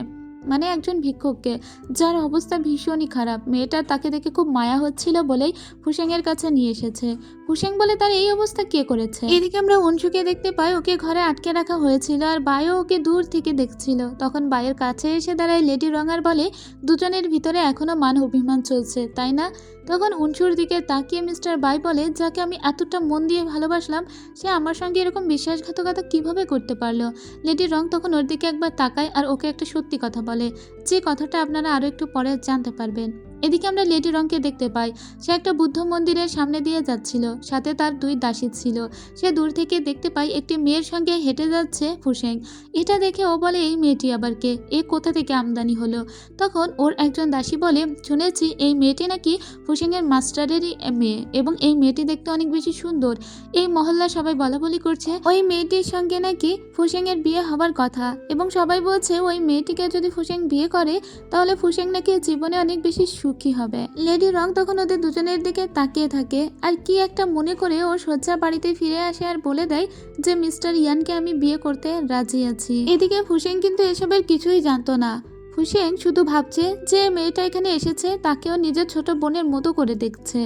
মানে একজন ভিক্ষুককে, যার অবস্থা ভীষণই খারাপ। মেয়েটার তাকে দেখে খুব মায়া হচ্ছিল বলেই ফুসেংয়ের কাছে নিয়ে এসেছে। ফুসেং বলে, তার এই অবস্থা কে করেছে? এদিকে আমরা অঞ্জুকে দেখতে পাই, ওকে ঘরে আটকে রাখা হয়েছিল আর বায়ও ওকে দূর থেকে দেখছিল। তখন বায়ের কাছে এসে দাঁড়ায় লেডি রঙার, বলে, দুজনের ভিতরে এখনো মান অভিমান চলছে, তাই না? তখন অঞ্জুর দিকে তাকিয়ে মিস্টার বাই বলে, যাকে আমি এতটা মন দিয়ে ভালোবাসলাম সে আমার সঙ্গে এরকম বিশ্বাসঘাতকতা কিভাবে করতে পারলো? লেডি রং তখন ওর দিকে একবার তাকায় আর ওকে একটা সত্যি কথা বলে, যে কথাটা আপনারা আরও একটু পরে জানতে পারবেন। এদিকে আমরা লেডি রংকে দেখতে পাই, সে একটা বুদ্ধ মন্দিরের সামনে দিয়ে যাচ্ছিল, সাথে তার দুই দাসী ছিল। সে দূর থেকে দেখতে পাই একটি মেয়ের সঙ্গে হেঁটে যাচ্ছে ফুসেং। এটা দেখে ও বলে, এই মেয়েটি আবার কে, এ কোথা থেকে আমদানি হলো? তখন ওর একজন দাসী বলে, শুনেছি এই মেয়েটি নাকি ফুসেংয়ের মাস্টারেরই মেয়ে এবং এই মেয়েটি দেখতে অনেক বেশি সুন্দর। এই মহল্লা সবাই বলা বলি করছে ওই মেয়েটির সঙ্গে নাকি ফুসেংয়ের বিয়ে হবার কথা, এবং সবাই বলছে ওই মেয়েটিকে যদি ফুসেং বিয়ে করে তাহলে ফুসেং নাকি জীবনে অনেক বেশি সুখী হবে। লেডি রং তখন ওদের দুজনের দিকে তাকিয়ে থাকে আর কি একটা মনে করে ও সোজা বাড়িতে ফিরে আসে আর বলে দেয় যে মিস্টার ইয়ানকে আমি বিয়ে করতে রাজি আছি। এদিকে ফুসেং কিন্তু এসবের কিছুই জানতো না। ফুসেং শুধু ভাবছে যে মেয়েটা এখানে এসেছে তাকেও নিজের ছোট বোনের মতো করে দেখছে।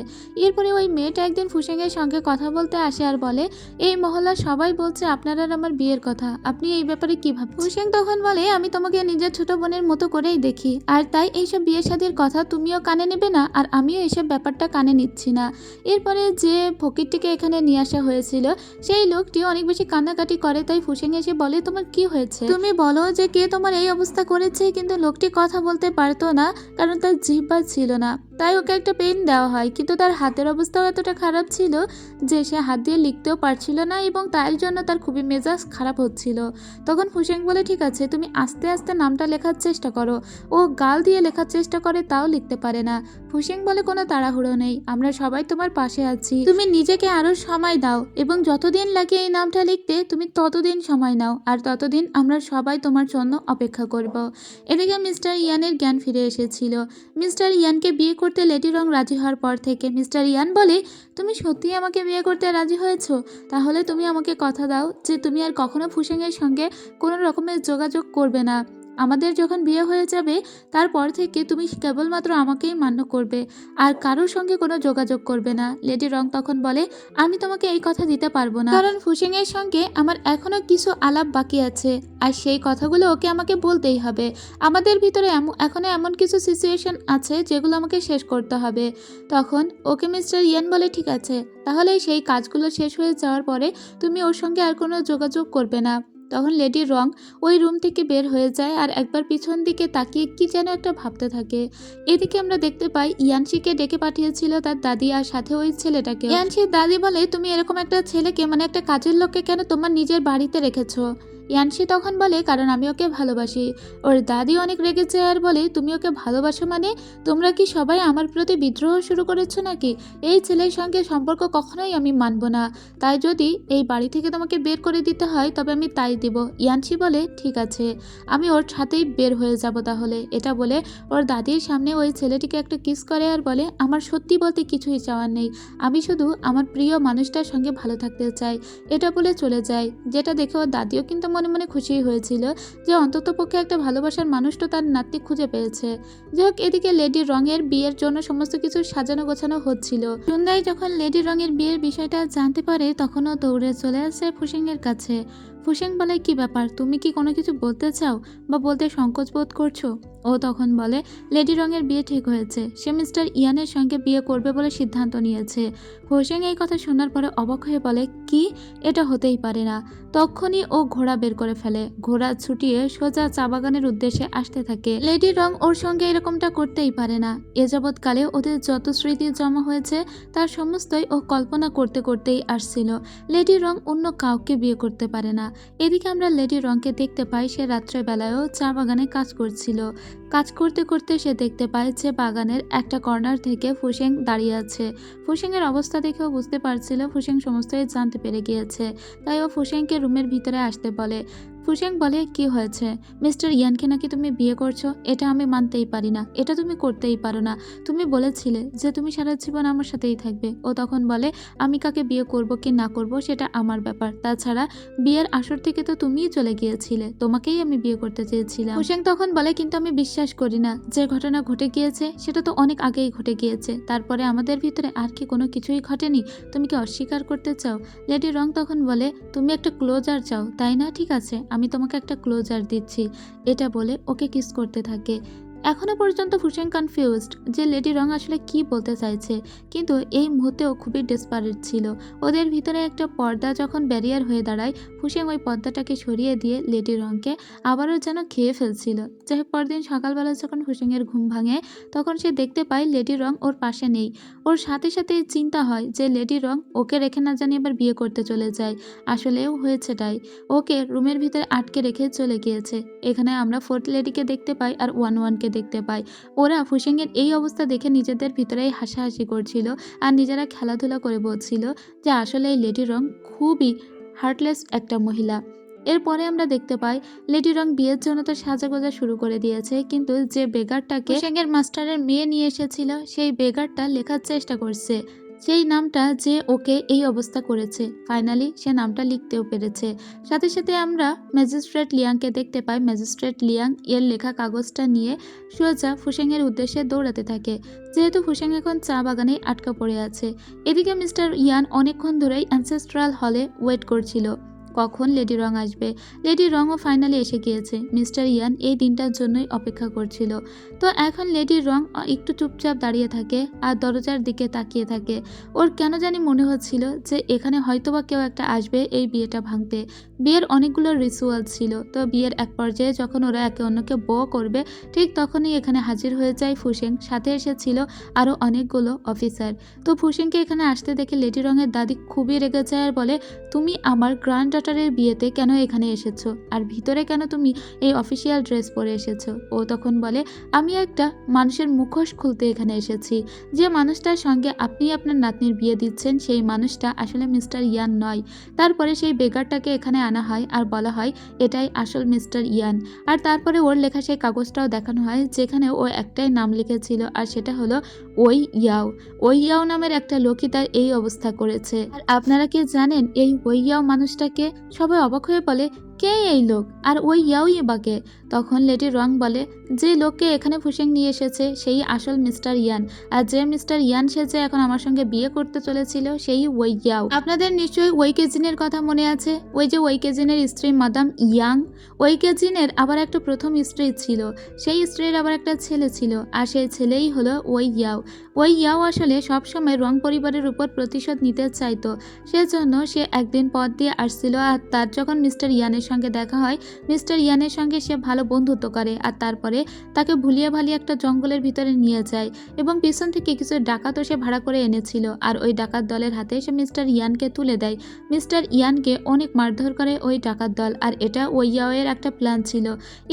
এরপরে ওই মেয়েটা একদিন ফুসেংয়ের সঙ্গে কথা বলতে আসে আর বলে, এই মহল্লার সবাই বলছে আপনার আর আমার বিয়ের কথা, আপনি এই ব্যাপারে কি ভাবছেন? ফুসেং তখন বলে, আমি তোমাকে নিজের ছোট বোনের মতো করেই দেখি, আর তাই এইসব বিয়ে শাদীর কথা তুমিও কানে নেবে না আর আমিও এইসব ব্যাপারটা কানে নিচ্ছি না। এরপরে যে ফকিরটিকে এখানে নিয়ে আসা হয়েছিল সেই লোকটি অনেক বেশি কান্নাকাটি করে, তাই ফুসেং এসে বলে, তোমার কি হয়েছে, তুমি বলো যে কে তোমার এই অবস্থা করেছে। কিন্তু লোকটি কথা বলতে পারতো না, কারণ তার জিহ্বা ছিল না, তাই ওকে একটা পেন দেওয়া হয়, কিন্তু তার হাতের অবস্থাও এতটা খারাপ ছিল যে সে হাত দিয়ে লিখতেও পারছিল না এবং তার জন্য তার খুবই মেজাজ খারাপ হচ্ছিল। তখন ফুসেং বলে, ঠিক আছে, তুমি আস্তে আস্তে নামটা লেখার চেষ্টা করো। ও গাল দিয়ে লেখার চেষ্টা করে, তাও লিখতে পারে না। ফুসেং বলে, কোনো তাড়াহুড়ো নেই, আমরা সবাই তোমার পাশে আছি, তুমি নিজেকে আরো সময় দাও এবং যতদিন লাগে এই নামটা লিখতে তুমি ততদিন সময় নাও, আর ততদিন আমরা সবাই তোমার জন্য অপেক্ষা করব। এদিকে মিস্টার ইয়ানের জ্ঞান ফিরে এসেছিল। মিস্টার ইয়ানকে বিয়ে করতে লেডি রং রাজি হওয়ার পর থেকে মিস্টার ইয়ান বলে, তুমি সত্যিই আমাকে বিয়ে করতে রাজি হয়েছো? তাহলে তুমি আমাকে কথা দাও যে তুমি আর কখনো ফুসেংয়ের সঙ্গে কোনো রকমের যোগাযোগ করবে না, আমাদের যখন বিয়ে হয়ে যাবে তারপর থেকে তুমি কেবলমাত্র আমাকেই মান্য করবে আর কারোর সঙ্গে কোনো যোগাযোগ করবে না। লেডি রং তখন বলে, আমি তোমাকে এই কথা দিতে পারবো না, কারণ ফুসেং এর সঙ্গে আমার এখনো কিছু আলাপ বাকি আছে আর সেই কথাগুলো ওকে আমাকে বলতেই হবে। আমাদের ভিতরে এখনো এমন কিছু সিচুয়েশন আছে যেগুলো আমাকে শেষ করতে হবে। তখন ওকে মিস্টার ইয়ান বলে, ঠিক আছে, তাহলে সেই কাজগুলো শেষ হয়ে যাওয়ার পরে তুমি ওর সঙ্গে আর কোনো যোগাযোগ করবে না। তখন লেডি রং ওই রুম থেকে বের হয়ে যায় আর একবার পিছন দিকে তাকিয়ে কি যেন একটা ভাবতে থাকে। এদিকে আমরা দেখতে পাই ইয়ানশিকে ডেকে পাঠিয়েছিল তার দাদি আর সাথে ওই ছেলেটাকে। ইয়ানশির দাদি বলে, তুমি এরকম একটা ছেলেকে মানে একটা কাজের লোককে কেন তোমার নিজের বাড়িতে রেখেছো? ইয়ানশি তখন বলে, কারণ আমি ওকে ভালোবাসি। ওর দাদি অনেক রেগেছে আর বলে, তুমি ওকে ভালোবাসো মানে তোমরা কি সবাই আমার প্রতি বিদ্রোহ শুরু করেছো নাকি? এই ছেলের সঙ্গে সম্পর্ক কখনোই আমি মানব না, তাই যদি এই বাড়ি থেকে তোমাকে বের করে দিতে হয় তবে আমি তাই দিব। ইয়ানশি বলে, ঠিক আছে, আমি ওর সাথেই বের হয়ে যাব তাহলে। এটা বলে ওর দাদির সামনে ওই ছেলেটিকে একটা কিস করে আর বলে, আমার সত্যি বলতে কিছুই চাওয়ার নেই, আমি শুধু আমার প্রিয় মানুষটার সঙ্গে ভালো থাকতে চাই। এটা বলে চলে যায়, যেটা দেখে ওর দাদিও কিন্তু মনে মনে খুশি হয়েছিল যে অন্ততপক্ষে একটা ভালোবাসার মানুষ তো তার নাতি খুঁজে পেয়েছে। যাই হোক, এদিকে লেডি রঙের বিয়ের জন্য সমস্ত কিছু সাজানো গোছানো হচ্ছিল। সন্ধ্যায় যখন লেডি রঙের বিয়ের বিষয়টা জানতে পারে তখনও দৌড়ে চলে আসে ফুসেং এর কাছে। ফুসেং বলে, কি ব্যাপার, তুমি কি কোনো কিছু বলতে চাও বা বলতে সংকোচ বোধ করছো? ও তখন বলে, লেডি রঙের বিয়ে ঠিক হয়েছে, সে মিস্টার ইয়ানের সঙ্গে বিয়ে করবে বলে সিদ্ধান্ত নিয়েছে। ফুসেং এই কথা শোনার পরে অবাক হয়ে বলে, কি, এটা হতেই পারে না। তখনই ও ঘোড়া বের করে ফেলে, ঘোড়া ছুটিয়ে সোজা চা বাগানের উদ্দেশ্যে আসতে থাকে। লেডি রং ওর সঙ্গে এরকমটা করতেই পারে না। এ যাবৎকালে ওদের যত স্মৃতি জমা হয়েছে তার সমস্তই ও কল্পনা করতে করতেই আসছিল। লেডি রং অন্য কাউকে বিয়ে করতে পারে না। এদিকে আমরা লেডি রংকে দেখতে পাই সে রাত্রেবেলায়ও চা বাগানে কাজ করছিল। কাজ করতে করতে সে দেখতে পায় যে বাগানের একটা কর্নার থেকে ফুসেং দাঁড়িয়ে আছে। ফুসেংয়ের অবস্থা দেখেও বুঝতে পারছিল ফুসেং সমস্তই জানতে পেরে গিয়েছে, তাই ও ফুসেংকে রুমের ভিতরে আসতে বলে। ফুসেং বলে, কি হয়েছে? মিস্টার ইয়ানকে নাকি তুমি বিয়ে করছো? এটা আমি মানতেই পারি না, এটা তুমি করতেই পারো না। তুমি বলেছিলে যে তুমি সারা জীবন আমার সাথেই থাকবে। ও তখন বলে, আমি কাকে বিয়ে করব কি না করব সেটা আমার ব্যাপার, তাছাড়া বিয়ের আসর থেকে তো তুমিই চলে গিয়েছিলে, তোমাকেই আমি বিয়ে করতে চেয়েছিলাম। ফুসেং তখন বলে, কিন্তু আমি বিশ্বাস করি না, যে ঘটনা ঘটে গিয়েছে সেটা তো অনেক আগেই ঘটে গিয়েছে, তারপরে আমাদের ভিতরে আর কি কোনো কিছুই ঘটেনি? তুমি কি অস্বীকার করতে চাও? লেডি রং তখন বলে, তুমি একটা ক্লোজার চাও তাই না? ঠিক আছে, আমি তোমাকে একটা ক্লোজার দিচ্ছি। এটা বলে ওকে কিস করতে থাকে। এখনো পর্যন্ত ফুসেং কনফিউজড যে লেডি রং আসলে কি বলতে চাইছে, কিন্তু এই মুহূর্তেও খুবই ডেসপারেট ছিল। ওদের ভিতরে একটা পর্দা যখন ব্যারিয়ার হয়ে দাঁড়ায়, ফুসেং ওই পর্দাটাকে সরিয়ে দিয়ে লেডি রংকে আবারও যেন খেয়ে ফেলছিল। যাই হোক, পরদিন সকালবেলা যখন ফুসেংয়ের ঘুম ভাঙে তখন সে দেখতে পায় লেডি রং ওর পাশে নেই। ওর সাথে সাথে চিন্তা হয় যে লেডি রং ওকে রেখে না জানি আবার বিয়ে করতে চলে যায়। আসলেও হয়েছেটাই, ওকে রুমের ভিতরে আটকে রেখে চলে গিয়েছে। এখানে আমরা ফোর্থ লেডিকে দেখতে পাই আর 1-1কে দেখতে পাই। ওরা ফুসেংয়ের এই অবস্থা দেখে নিজেদের ভিতরেই হাসাহাসি করছিল আর নিজেরা খেলাধুলা করে বলছিল যে আসলে এই লেডি রং খুবই হার্টলেস একটা মহিলা। এরপরে আমরা দেখতে পাই লেডি রং বিয়ের জন্য তো সাজাগোজা শুরু করে দিয়েছে, কিন্তু যে বেগারটাকে ফুসেংয়ের মাস্টারের মেয়ে নিয়ে এসেছিল সেই বেগারটা লেখার চেষ্টা করছে সেই নামটা যে ওকে এই অবস্থা করেছে। ফাইনালি সে নামটা লিখতেও পেরেছে। সাথে সাথে আমরা ম্যাজিস্ট্রেট লিয়াংকে দেখতে পাই। ম্যাজিস্ট্রেট লিয়াং এর লেখা কাগজটা নিয়ে সোজা ফুসেংয়ের উদ্দেশ্যে দৌড়াতে থাকে, যেহেতু ফুসেং এখন চা বাগানে আটকা পড়ে আছে। এদিকে মিস্টার ইয়ান অনেকক্ষণ ধরেই অ্যানসেস্ট্রাল হলে ওয়েট করছিল কখন লেডি রং আসবে। লেডি রংও ফাইনালি এসে গিয়েছে। মিস্টার ইয়ান এই দিনটার জন্যই অপেক্ষা করছিল। তো এখন লেডি রং একটু চুপচাপ দাঁড়িয়ে থাকে আর দরজার দিকে তাকিয়ে থাকে। ওর কেন জানি মনে হচ্ছিল যে এখানে হয়তোবা কেউ একটা আসবে এই বিয়েটা ভাঙতে। বিয়ের অনেকগুলো রিচুয়াল ছিল, তো বিয়ের এক পর্যায়ে যখন ওরা একে অন্যকে বউ করবে ঠিক তখনই এখানে হাজির হয়ে যায় ফুসেং। সাথে এসেছিল আরও অনেকগুলো অফিসার। তো ফুসেংকে এখানে আসতে দেখে লেডি রঙের দাদি খুবই রেগে যায় আর বলে, তুমি আমার গ্র্যান্ড ডটারের বিয়েতে কেন এখানে এসেছো, আর ভিতরে কেন তুমি এই অফিসিয়াল ড্রেস পরে এসেছো? ও তখন বলে, আমি একটা মানুষের মুখোশ খুলতে এখানে এসেছি। যে মানুষটার সঙ্গে আপনি আপনার নাতনির বিয়ে দিচ্ছেন সেই মানুষটা আসলে মিস্টার ইয়ান নয়। তারপরে সেই বেগারটাকে এখানে আনা হয় আর বলা হয় এটাই আসল মিস্টার ইয়ান। আর তারপরে ওর লেখা সেই কাগজটাও দেখানো হয় যেখানে ও একটাই নাম লিখেছিল, আর সেটা হলো ওই ইয়াও। ওই ইয়াও নামের একটা লোকই তার এই অবস্থা করেছে। আর আপনারা কি জানেন এই ওই ইয়াও মানুষটাকে? সবাই অবাক হয়ে বলে, কে এই লোক, আর ওই ইয়াওই বাকে? তখন লেডি রং বলে, যে লোককে এখানে ফুসেং নিয়ে এসেছে সেই আসল মিস্টার ইয়ান, আর যে মিস্টার ইয়ান সেজে এখন আমার সঙ্গে বিয়ে করতে চলেছিল সেই ওই ইয়াও। আপনাদের নিশ্চয়ই ওই কেজিনের কথা মনে আছে, ওই যে ওই কেজিনের স্ত্রী মাদাম ইয়াং। ওই কেজিনের আবার একটা প্রথম স্ত্রী ছিল, সেই স্ত্রীর আবার একটা ছেলে ছিল, আর সেই ছেলেই হলো ওই ইয়াও। ওই ইয়াও আসলে সবসময় রং পরিবারের উপর প্রতিশোধ নিতে চাইতো, সেজন্য সে একদিন পথ দিয়ে আসছিল, আর তার যখন মিস্টার ইয়ানের সঙ্গে দেখা হয়, মিস্টার ইয়ানের সঙ্গে সে ভালো বন্ধুত্ব করে, আর তারপরে তাকে ভুলিয়ে ভালিয়ে একটা জঙ্গলের ভিতরে নিয়ে যায় এবং পিছন থেকে কিছু ডাকাতও সে ভাড়া করে এনেছিল, আর ওই ডাকাত দলের হাতে সে মিস্টার ইয়ানকে তুলে দেয়। মিস্টার ইয়ানকে অনেক মারধর করে ওই ডাকাত দল, আর এটা ওই ইয়াওয়ের একটা প্ল্যান ছিল।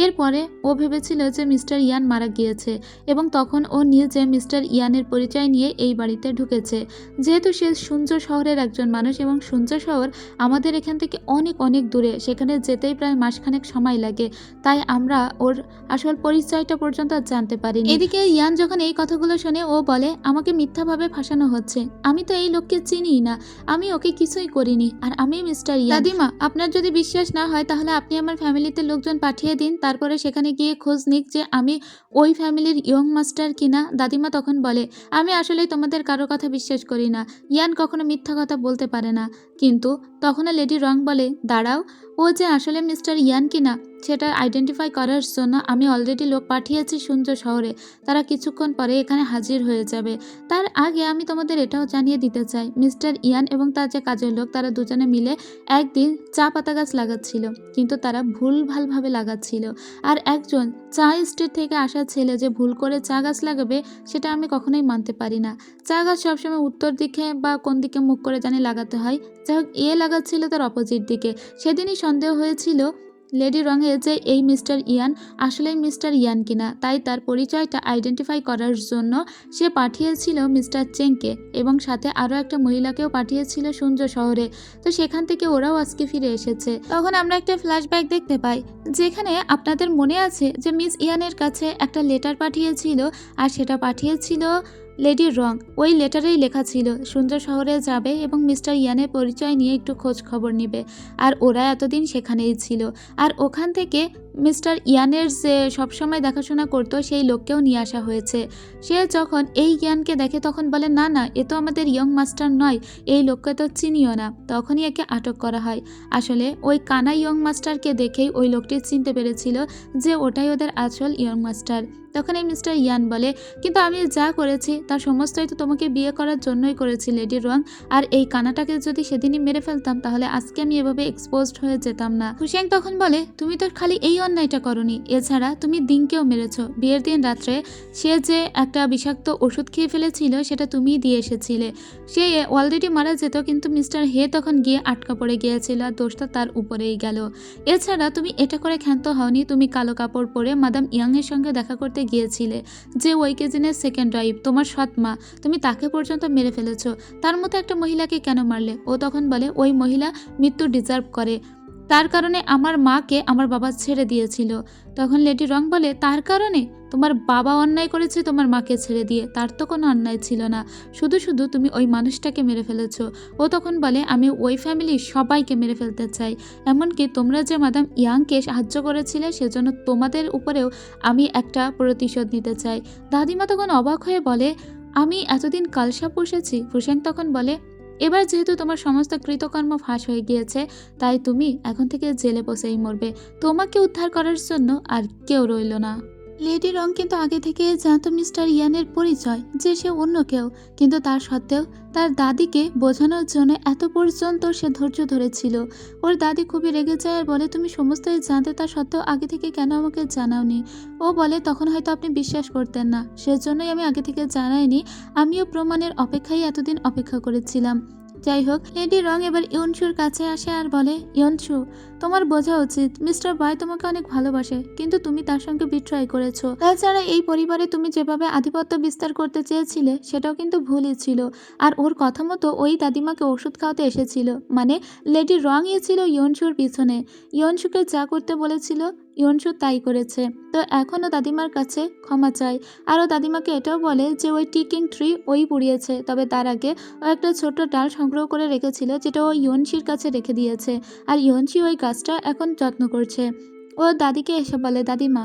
এরপরে ও ভেবেছিল যে মিস্টার ইয়ান মারা গিয়েছে, এবং তখন ও নিজে মিস্টার ইয়ানের পরিচয় নিয়ে এই বাড়িতে ঢুকেছে। যেহেতু সে সুঞ্জ শহরের একজন মানুষ, এবং সুঞ্জ শহর আমাদের এখান থেকে অনেক অনেক দূরে, সেখানে যেতেই প্রায় মাসখানেক সময় লাগে, তাই আমরা ওর আসল পরিচয়টা পর্যন্ত জানতে পারিনি। এদিকে ইয়ান যখন এই কথাগুলো শুনে ও বলে, আমাকে মিথ্যাভাবে ফাঁসানো হচ্ছে, আমি তো এই লোককে চিনিই না, আমি ওকে কিছুই করিনি, আর আমি মিস্টার ইয়ান। দাদিমা, আপনার যদি বিশ্বাস না হয় তাহলে আপনি আমার ফ্যামিলিতে লোকজন পাঠিয়ে দিন, তারপরে সেখানে গিয়ে খোঁজ নিক যে আমি ওই ফ্যামিলির ইয়ং মাস্টার কিনা। দাদিমা তখন বলে, আমি আসলে তোমাদের কারো কথা বিশ্বাস করি না, ইয়ান কখনো মিথ্যা কথা বলতে পারে না। কিন্তু তখনও লেডি রং বলে, দাঁড়াও, ও যে আসলে মিস্টার ইয়ান কিনা সেটা আইডেন্টিফাই করার জন্য আমি অলরেডি লোক পাঠিয়েছি সুঞ্জ শহরে, তারা কিছুক্ষণ পরে এখানে হাজির হয়ে যাবে। তার আগে আমি তোমাদের এটাও জানিয়ে দিতে চাই, মিস্টার ইয়ান এবং তার যে কাজের লোক তারা দুজনে মিলে একদিন চা পাতা গাছ লাগাচ্ছিল, কিন্তু তারা ভুলভালভাবে লাগাচ্ছিল, আর একজন চা স্টেট থেকে আসা ছেলে যে ভুল করে চা গাছ লাগাবে সেটা আমি কখনোই মানতে পারি না। চা গাছ সবসময় উত্তর দিকে বা কোন দিকে মুখ করে জানি লাগাতে হয়, যাই হোক এ লাগাচ্ছিল তার অপোজিট দিকে। সেদিনই সন্দেহ হয়েছিল লেডি রঙের যে এই মিস্টার ইয়ান আসলেই মিস্টার ইয়ান কিনা, তাই তার পরিচয়টা আইডেন্টিফাই করার জন্য সে পাঠিয়েছিল মিস্টার চেংকে, এবং সাথে আরও একটা মহিলাকেও পাঠিয়েছিল সুঞ্জ শহরে। তো সেখান থেকে ওরাও আজকে ফিরে এসেছে। তখন আমরা একটা ফ্ল্যাশব্যাক দেখতে পাই, যেখানে আপনাদের মনে আছে যে মিস ইয়ানের কাছে একটা লেটার পাঠিয়েছিল, আর সেটা পাঠিয়েছিল লেডি রং। ওই লেটারেই লেখা ছিল সুঞ্জ শহরে যাবে এবং মিস্টার ইয়ানের পরিচয় নিয়ে একটু খোঁজ খবর নেবে, আর ওরা এতদিন সেখানেই ছিল। আর ওখান থেকে মিস্টার ইয়ানের যে সবসময় দেখাশোনা করতো সেই লোককেও নিয়ে আসা হয়েছে। সে যখন এই ইয়ানকে দেখে তখন বলে, না না, এ তো আমাদের ইয়ং মাস্টার নয়, এই লোককে তো চিনিও না। তখনই একে আটক করা হয়। আসলে ওই কানা ইয়ং মাস্টারকে দেখেই ওই লোকটি চিনতে পেরেছিল যে ওটাই ওদের আসল ইয়ং মাস্টার। তখন এই মিস্টার ইয়ান বলে, কিন্তু আমি যা করেছি তার সমস্তই তো তোমাকে বিয়ে করার জন্যই করেছি লেডি রং, আর এই কানাটাকে যদি সেদিনই মেরে ফেলতাম তাহলে আজকে আমি এভাবে এক্সপোজড হয়ে যেতাম না। হুসেন তখন বলে, তুমি তো খালি এই অন্যায়টা করনি, এছাড়া তুমি দিনকেও মেরেছো। বিয়ের দিন রাত্রে সে যে একটা বিষাক্ত ওষুধ খেয়ে ফেলেছিল সেটা তুমিই দিয়ে এসেছিলে। সে অলরেডি মারা যেত, কিন্তু মিস্টার হে তখন গিয়ে আটকা পড়ে গিয়েছিল, আর দোষটা তার উপরেই গেল। এছাড়া তুমি এটা করে ক্ষান্ত হওনি, তুমি কালো কাপড় পরে মাদাম ইয়াংয়ের সঙ্গে দেখা করতে গিয়েছিলে, যে ওই কেজিনের সেকেন্ড ওয়াইফ, তোমার সৎ মা, তুমি তাকে পর্যন্ত মেরে ফেলেছো। তার মতো একটা মহিলাকে কেন মারলে? ও তখন বলে, ওই মহিলা মৃত্যু ডিজার্ভ করে, তার কারণে আমার মাকে আমার বাবা ছেড়ে দিয়েছিল। তখন লেডি রং বলে, তার কারণে? তোমার বাবা অন্যায় করেছে তোমার মাকে ছেড়ে দিয়ে, তার তো কোনো অন্যায় ছিল না, শুধু শুধু তুমি ওই মানুষটাকে মেরে ফেলেছো। ও তখন বলে, আমি ওই ফ্যামিলির সবাইকে মেরে ফেলতে চাই, এমনকি তোমরা যে মাদাম ইয়াংকে সাহায্য করেছিলে সেজন্য তোমাদের উপরেও আমি একটা প্রতিশোধ নিতে চাই। দাদিমা তখন অবাক হয়ে বলে, আমি এতদিন কালসা পুষেছি? ফুসেং তখন বলে, এবার যেহেতু তোমার সমস্ত কৃতকর্ম ফাঁস হয়ে গিয়েছে, তাই তুমি এখন থেকে জেলে বসেই মরবে, তোমাকে উদ্ধার করার জন্য আর কেউ রইল না। লেডি রং কিন্তু আগে থেকে জানতো মিস্টার ইয়ানের পরিচয়, যে সে অন্য কেউ, কিন্তু তার সত্ত্বেও তার দাদিকে বোঝানোর জন্য এত পর্যন্ত সে ধৈর্য ধরেছিল। ওর দাদি খুবই রেগে যায় আর বলে, তুমি সমস্তই জানতে তা সত্ত্বেও আগে থেকে কেন আমাকে জানাওনি? ও বলে, তখন হয়তো আপনি বিশ্বাস করতেন না, সেজন্যই আমি আগে থেকে জানাইনি, আমিও প্রমাণের অপেক্ষায় এতদিন অপেক্ষা করেছিলাম। যাই হোক, লেডি রং এবার ইয়নসুর কাছে আসে আর বলে, ইয়নসু, তোমার বোঝা উচিত মিস্টার বাই তোমাকে অনেক ভালোবাসে, কিন্তু তুমি তার সঙ্গে বিট্রাই করেছো। তাছাড়া এই পরিবারে তুমি যেভাবে আধিপত্য বিস্তার করতে চেয়েছিলে সেটাও কিন্তু ভুলই ছিল। আর ওর কথা মতো ওই দাদিমাকে ওষুধ খাওয়াতে এসেছিল, মানে লেডি রংই ছিল ইয়নসুর পিছনে। ইয়নসুকে যা করতে বলেছিল ইয়নসু তাই করেছে। তো এখনও দাদিমার কাছে ক্ষমা চায়। আরও দাদিমাকে এটাও বলে যে ওই টিকিং ট্রি ওই পুড়িয়েছে, তবে তার আগে ও একটা ছোট্ট ডাল সংগ্রহ করে রেখেছিল যেটা ও ইয়নসির কাছে রেখে দিয়েছে, আর ইয়নসি ওই গাছটা এখন যত্ন করছে। ও দাদিকে এসে বলে, দাদিমা,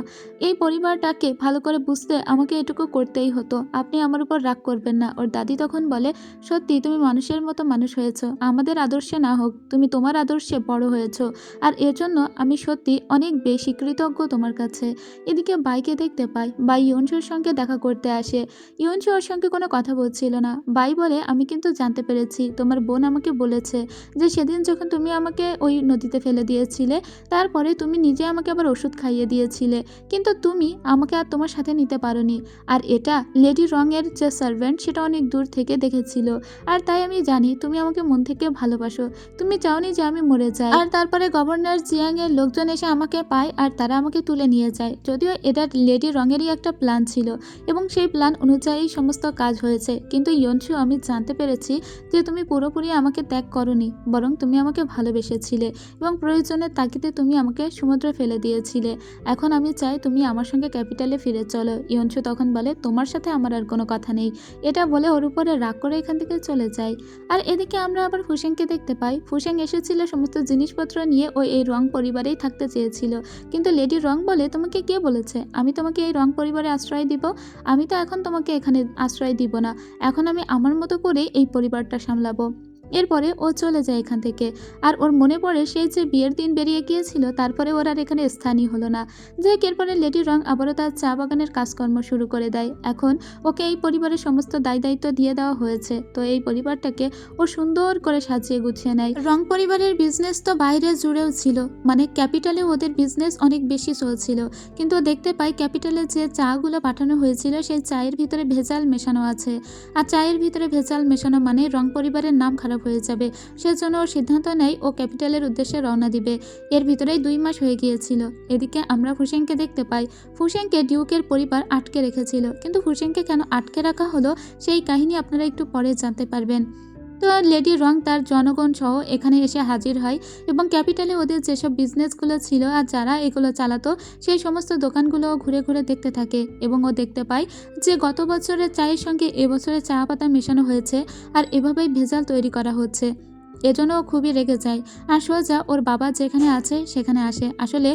এই পরিবারটাকে ভালো করে বুঝতে আমাকে এটুকু করতেই হতো, আপনি আমার উপর রাগ করবেন না। ওর দাদি তখন বলে, সত্যি তুমি মানুষের মতো মানুষ হয়েছো, আমাদের আদর্শে না হোক তুমি তোমার আদর্শে বড় হয়েছো, আর এর জন্য আমি সত্যি অনেক বেশি কৃতজ্ঞ তোমার কাছে। এদিকে বাইকে দেখতে পাই বাই ইয়নসুর সঙ্গে দেখা করতে আসে। ইয়নসু ওর সঙ্গে কোনো কথা বলছিল না। বাই বলে, আমি কিন্তু জানতে পেরেছি, তোমার বোন আমাকে বলেছে যে সেদিন যখন তুমি আমাকে ওই নদীতে ফেলে দিয়েছিলে, তারপরে তুমি নিজে আমাকে আবার ওষুধ খাইয়ে দিয়েছিলে, কিন্তু তুমি আমাকে আর তোমার সাথে নিতে পারোনি। আর এটা লেডি রঙের যে সার্ভেন্ট সেটা অনেক দূর থেকে দেখেছিল, আর তাই আমি জানি তুমি আমাকে মন থেকে ভালোবাসো, তুমি চাওনি যে আমি মরে যাই। আর তারপরে গভর্নর জিয়াং এর লোকজন এসে আমাকে পায় আর তারা আমাকে তুলে নিয়ে যায়, যদিও এটা লেডি রঙেরই একটা প্ল্যান ছিল এবং সেই প্ল্যান অনুযায়ী সমস্ত কাজ হয়েছে। কিন্তু ইয়নসু, আমি জানতে পেরেছি যে তুমি পুরোপুরি আমাকে ত্যাগ করনি, বরং তুমি আমাকে ভালোবেসেছিলে এবং প্রয়োজনের তাগিদে তুমি আমাকে সমুদ্রে ফেলে দিয়েছিলে। এখন আমি চাই তুমি আমার সঙ্গে ক্যাপিটালে ফিরে চলো। ইয়নসু তখন বলে, তোমার সাথে আমার আর কোনো কথা নেই। এটা বলে ওর উপরে রাগ করে এখান থেকে চলে যায়। আর এদিকে আমরা আবার ফুসেংকে দেখতে পাই। ফুসেং এসেছিল সমস্ত জিনিসপত্র নিয়ে, ও এই রং পরিবারেই থাকতে চেয়েছিল, কিন্তু লেডি রং বলে, তোমাকে কে বলেছে আমি তোমাকে এই রং পরিবারে আশ্রয় দিব? আমি তো এখন তোমাকে এখানে আশ্রয় দিব না, এখন আমি আমার মতো করে এই পরিবারটা সামলাবো। এরপরে ও চলে যায় এখান থেকে। আর ওর মনে পড়ে সেই যে বিয়ের দিন বেরিয়ে গিয়েছিল, তারপরে ওর আর এখানে স্থানই হলো না। যাই এরপরে লেডি রং আবারও তার চা বাগানের কাজকর্ম শুরু করে দেয়। এখন ওকে এই পরিবারের সমস্ত দায়িত্ব দিয়ে দেওয়া হয়েছে, তো এই পরিবারটাকে ও সুন্দর করে সাজিয়ে গুছিয়ে নেয়। রং পরিবারের বিজনেস তো বাইরে জুড়েও ছিল, মানে ক্যাপিটালে ওদের বিজনেস অনেক বেশি চলছিল, কিন্তু ও দেখতে পাই ক্যাপিটালে যে চাগুলো পাঠানো হয়েছিল সেই চায়ের ভিতরে ভেজাল মেশানো আছে, আর চায়ের ভিতরে ভেজাল মেশানো মানে রং পরিবারের নাম খারাপ হয়ে যাবে। সেজন্য ও সিদ্ধান্ত নেয় ও ক্যাপিটালের উদ্দেশ্যে রওনা দিবে। এর ভিতরেই 2 মাস হয়ে গিয়েছিল। এদিকে আমরা ফুসেংকে দেখতে পাই। ফুসেংকে ডিউকের পরিবার আটকে রেখেছিল, কিন্তু ফুসেংকে কেন আটকে রাখা হলো সেই কাহিনী আপনারা একটু পরে জানতে পারবেন। তো লেডি রং তার জনগণ সহ এখানে এসে হাজির হয় এবং ক্যাপিটালে ওদের যেসব বিজনেসগুলো ছিল আর যারা এগুলো চালাতো সেই সমস্ত দোকানগুলো ঘুরে ঘুরে দেখতে থাকে, এবং ও দেখতে পায় যে গত বছরের চায়ের সঙ্গে এবছরের চা পাতা মেশানো হয়েছে আর এভাবেই ভেজাল তৈরি করা হচ্ছে। এজন্য ও খুবই রেগে যায় আর সোজা ওর বাবা যেখানে আছে সেখানে আসে। আসলে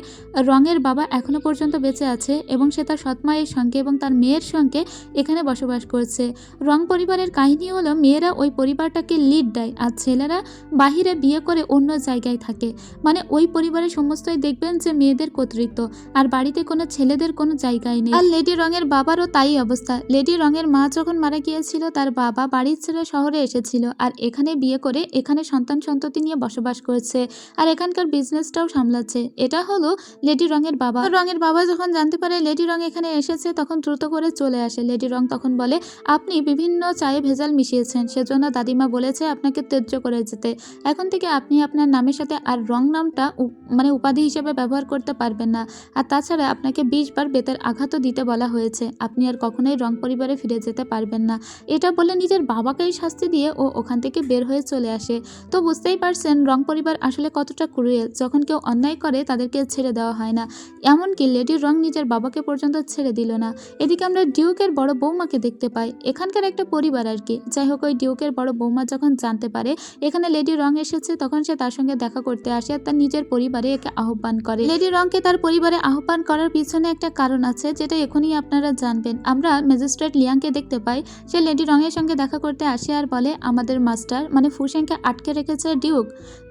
রঙের বাবা এখনো পর্যন্ত বেঁচে আছে এবং সে তার সৎ মায়ের সঙ্গে এবং তার মেয়ের সঙ্গে এখানে বসবাস করছে। রং পরিবারের কাহিনী হলো মেয়েরা ওই পরিবারটাকে লিড দেয় আর ছেলেরা বাহিরে বিয়ে করে অন্য জায়গায় থাকে, মানে ওই পরিবারের সমস্তই দেখবেন যে মেয়েদের কর্তৃত্ব, আর বাড়িতে কোনো ছেলেদের কোনো জায়গায় নেই। আর লেডি রঙের বাবারও তাই অবস্থা। লেডি রঙের মা যখন মারা গিয়েছিল তার বাবা বাড়ির ছেড়ে শহরে এসেছিল আর এখানে বিয়ে করে এখানে সন্তান সন্ততি নিয়ে বসবাস করছে আর এখানকার বিজনেসটাও সামলাচ্ছে। এটা হলো লেডি রঙের বাবা। রঙের বাবা যখন জানতে পারে লেডি রং এখানে এসেছে তখন দ্রুত করে চলে আসে। লেডি রং তখন বলে, আপনি বিভিন্ন চায়ে ভেজাল মিশিয়েছেন, সেজন্য দাদিমা বলেছে আপনাকে ত্যায্য করে যেতে। এখন থেকে আপনি আপনার নামের সাথে আর রং নামটা মানে উপাধি হিসেবে ব্যবহার করতে পারবেন না, আর তাছাড়া আপনাকে 20 বার বেতের আঘাতও দিতে বলা হয়েছে। আপনি আর কখনোই রং পরিবারে ফিরে যেতে পারবেন না। এটা বলে নিজের বাবাকেই শাস্তি দিয়ে ও ওখান থেকে বের হয়ে চলে আসে। তো বুঝতেই পারছেন রং পরিবার আসলে কতটা ক্রুয়েল। যখন কেউ অন্যায় করে তাদেরকে ছেড়ে দেওয়া হয় না, এমনকি লেডি রং নিজের বাবাকে পর্যন্ত ছেড়ে দিল না। এদিকে আমরা ডিউকের বড় বৌমাকে দেখতে পাই, এখানকার একটা পরিবার আর কি। যাই হোক, ওই ডিউকের বড় বৌমা যখন জানতে পারে এখানে লেডি রং এসেছে তখন সে তার সঙ্গে দেখা করতে আসে আর তার নিজের পরিবারে একে আহ্বান করে। লেডি রংকে তার পরিবারে আহ্বান করার পিছনে একটা কারণ আছে যেটা এখনই আপনারা জানবেন। আমরা ম্যাজিস্ট্রেট লিয়াংকে দেখতে পাই, সে লেডি রঙের সঙ্গে দেখা করতে আসে আর বলে, আমাদের মাস্টার মানে ফুসেংকে আটকে রেখেছে ডিউক।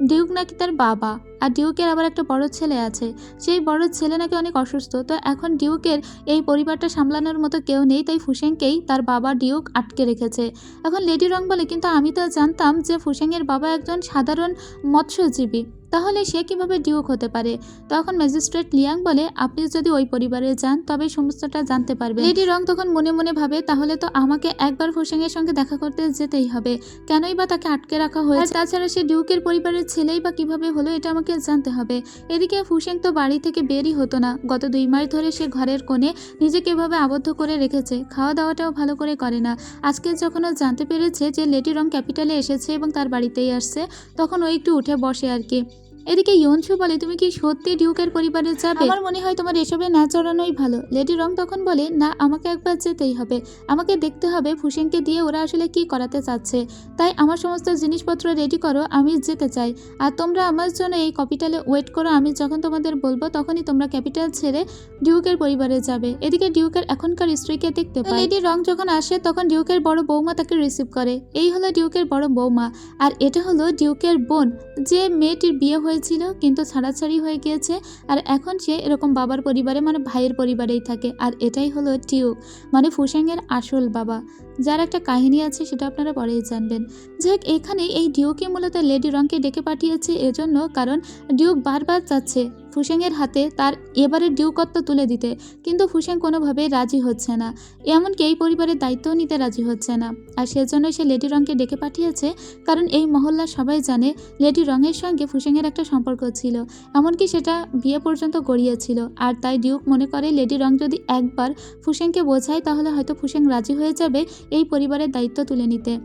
ডিউক নাকি তার বাবা, আর ডিউকের আবার একটা বড় ছেলে আছে, সেই বড় ছেলে নাকি অনেক অসুস্থ। তো এখন ডিউকের এই পরিবারটা সামলানোর মতো কেউ নেই, তাই ফুসেংকেই তার বাবা ডিউক আটকে রেখেছে। এখন লেডি রং বলে, কিন্তু আমি তো জানতাম যে ফুসেংয়ের বাবা একজন সাধারণ মৎস্যজীবী, তাহলে সে কিভাবে ডিউক হতে পারে? তখন ম্যাজিস্ট্রেট লিয়াং বলে, আপনি যদি ওই পরিবারে যান তবে সমস্তটা জানতে পারবেন। লেডি রং তখন মনে মনে ভাবে, তাহলে তো আমাকে একবার ফুসেংয়ের সঙ্গে দেখা করতে যেতেই হবে, কেনই বা তাকে আটকে রাখা হয়েছে, তাছাড়া সে ডিউকের পরিবারের ছেলেই বা কিভাবে হলো এটা আমাকে জানতে হবে। এদিকে ফুসেং তো বাড়ি থেকে বেরই হতো না, গত 2 মাস ধরে সে ঘরের কোণে নিজেকে এভাবে আবদ্ধ করে রেখেছে, খাওয়া দাওয়াটাও ভালো করে করে না। আজকে যখন ও জানতে পেরেছে যে লেডি রং ক্যাপিটালে এসেছে এবং তার বাড়িতেই আসছে, তখন ও একটু উঠে বসে আর কি। এদিকে ইয়নসু বলে, তুমি কি সত্যি ডিউকের পরিবারে যাবে? আমার মনে হয় তোমার এসবে না চড়ানোই ভালো। লেডি রং তখন বলে, না, আমাকে একবার যেতেই হবে। আমাকে দেখতে হবে ফুসেনকে দিয়ে ওরা আসলে কি করাতে চাচ্ছে। তাই আমার সমস্ত জিনিসপত্র রেডি করো, আমি যেতে চাই। আর তোমরা আমার জন্য এই ক্যাপিটালে ওয়েট করো। আমি যখন তোমাদের বলবো তখনই তোমরা ক্যাপিটাল ছেড়ে ডিউকের পরিবারে যাবে। এদিকে ডিউকের এখনকার স্ত্রীকে দেখতে পায়। লেডি রং যখন আসে তখন ডিউকের বড় বৌমা তাকে রিসিভ করে। এই হলো ডিউকের বড় বৌমা, আর এটা হলো ডিউকের বোন, যে মেয়েটির বিয়ে হয়েছিল কিন্তু ছাড়াছাড়ি হয়ে গিয়েছে, আর এখন সে এরকম বাবার পরিবারে মানে ভাইয়ের পরিবারেই থাকে। আর এটাই হলো ডিউক, মানে ফুসাংয়ের আসল বাবা, যার একটা কাহিনী আছে সেটা আপনারা পরেই জানবেন। যাক, এখানে এই ডিউকে মূলত লেডি রংকে ডেকে পাঠিয়েছে এজন্য কারণ ডিউক বারবার চাচ্ছে ফুসেংয়ের হাতে তার এবারের ডিউকত্ব তুলে দিতে, কিন্তু ফুসেং কোনোভাবেই রাজি হচ্ছে না, এমনকি এই পরিবারের দায়িত্বও নিতে রাজি হচ্ছে না। আর সেজন্য সে লেডি রংকে ডেকে পাঠিয়েছে, কারণ এই মহল্লার সবাই জানে লেডি রংয়ের সঙ্গে ফুসেংয়ের একটা সম্পর্ক ছিল, এমনকি সেটা বিয়ে পর্যন্ত গড়িয়েছিল। আর তাই ডিউক মনে করে লেডি রং যদি একবার ফুসেংকে বোঝায় তাহলে হয়তো ফুসেং রাজি হয়ে যাবে এই পরিবারের দায়িত্ব তুলে নিতে।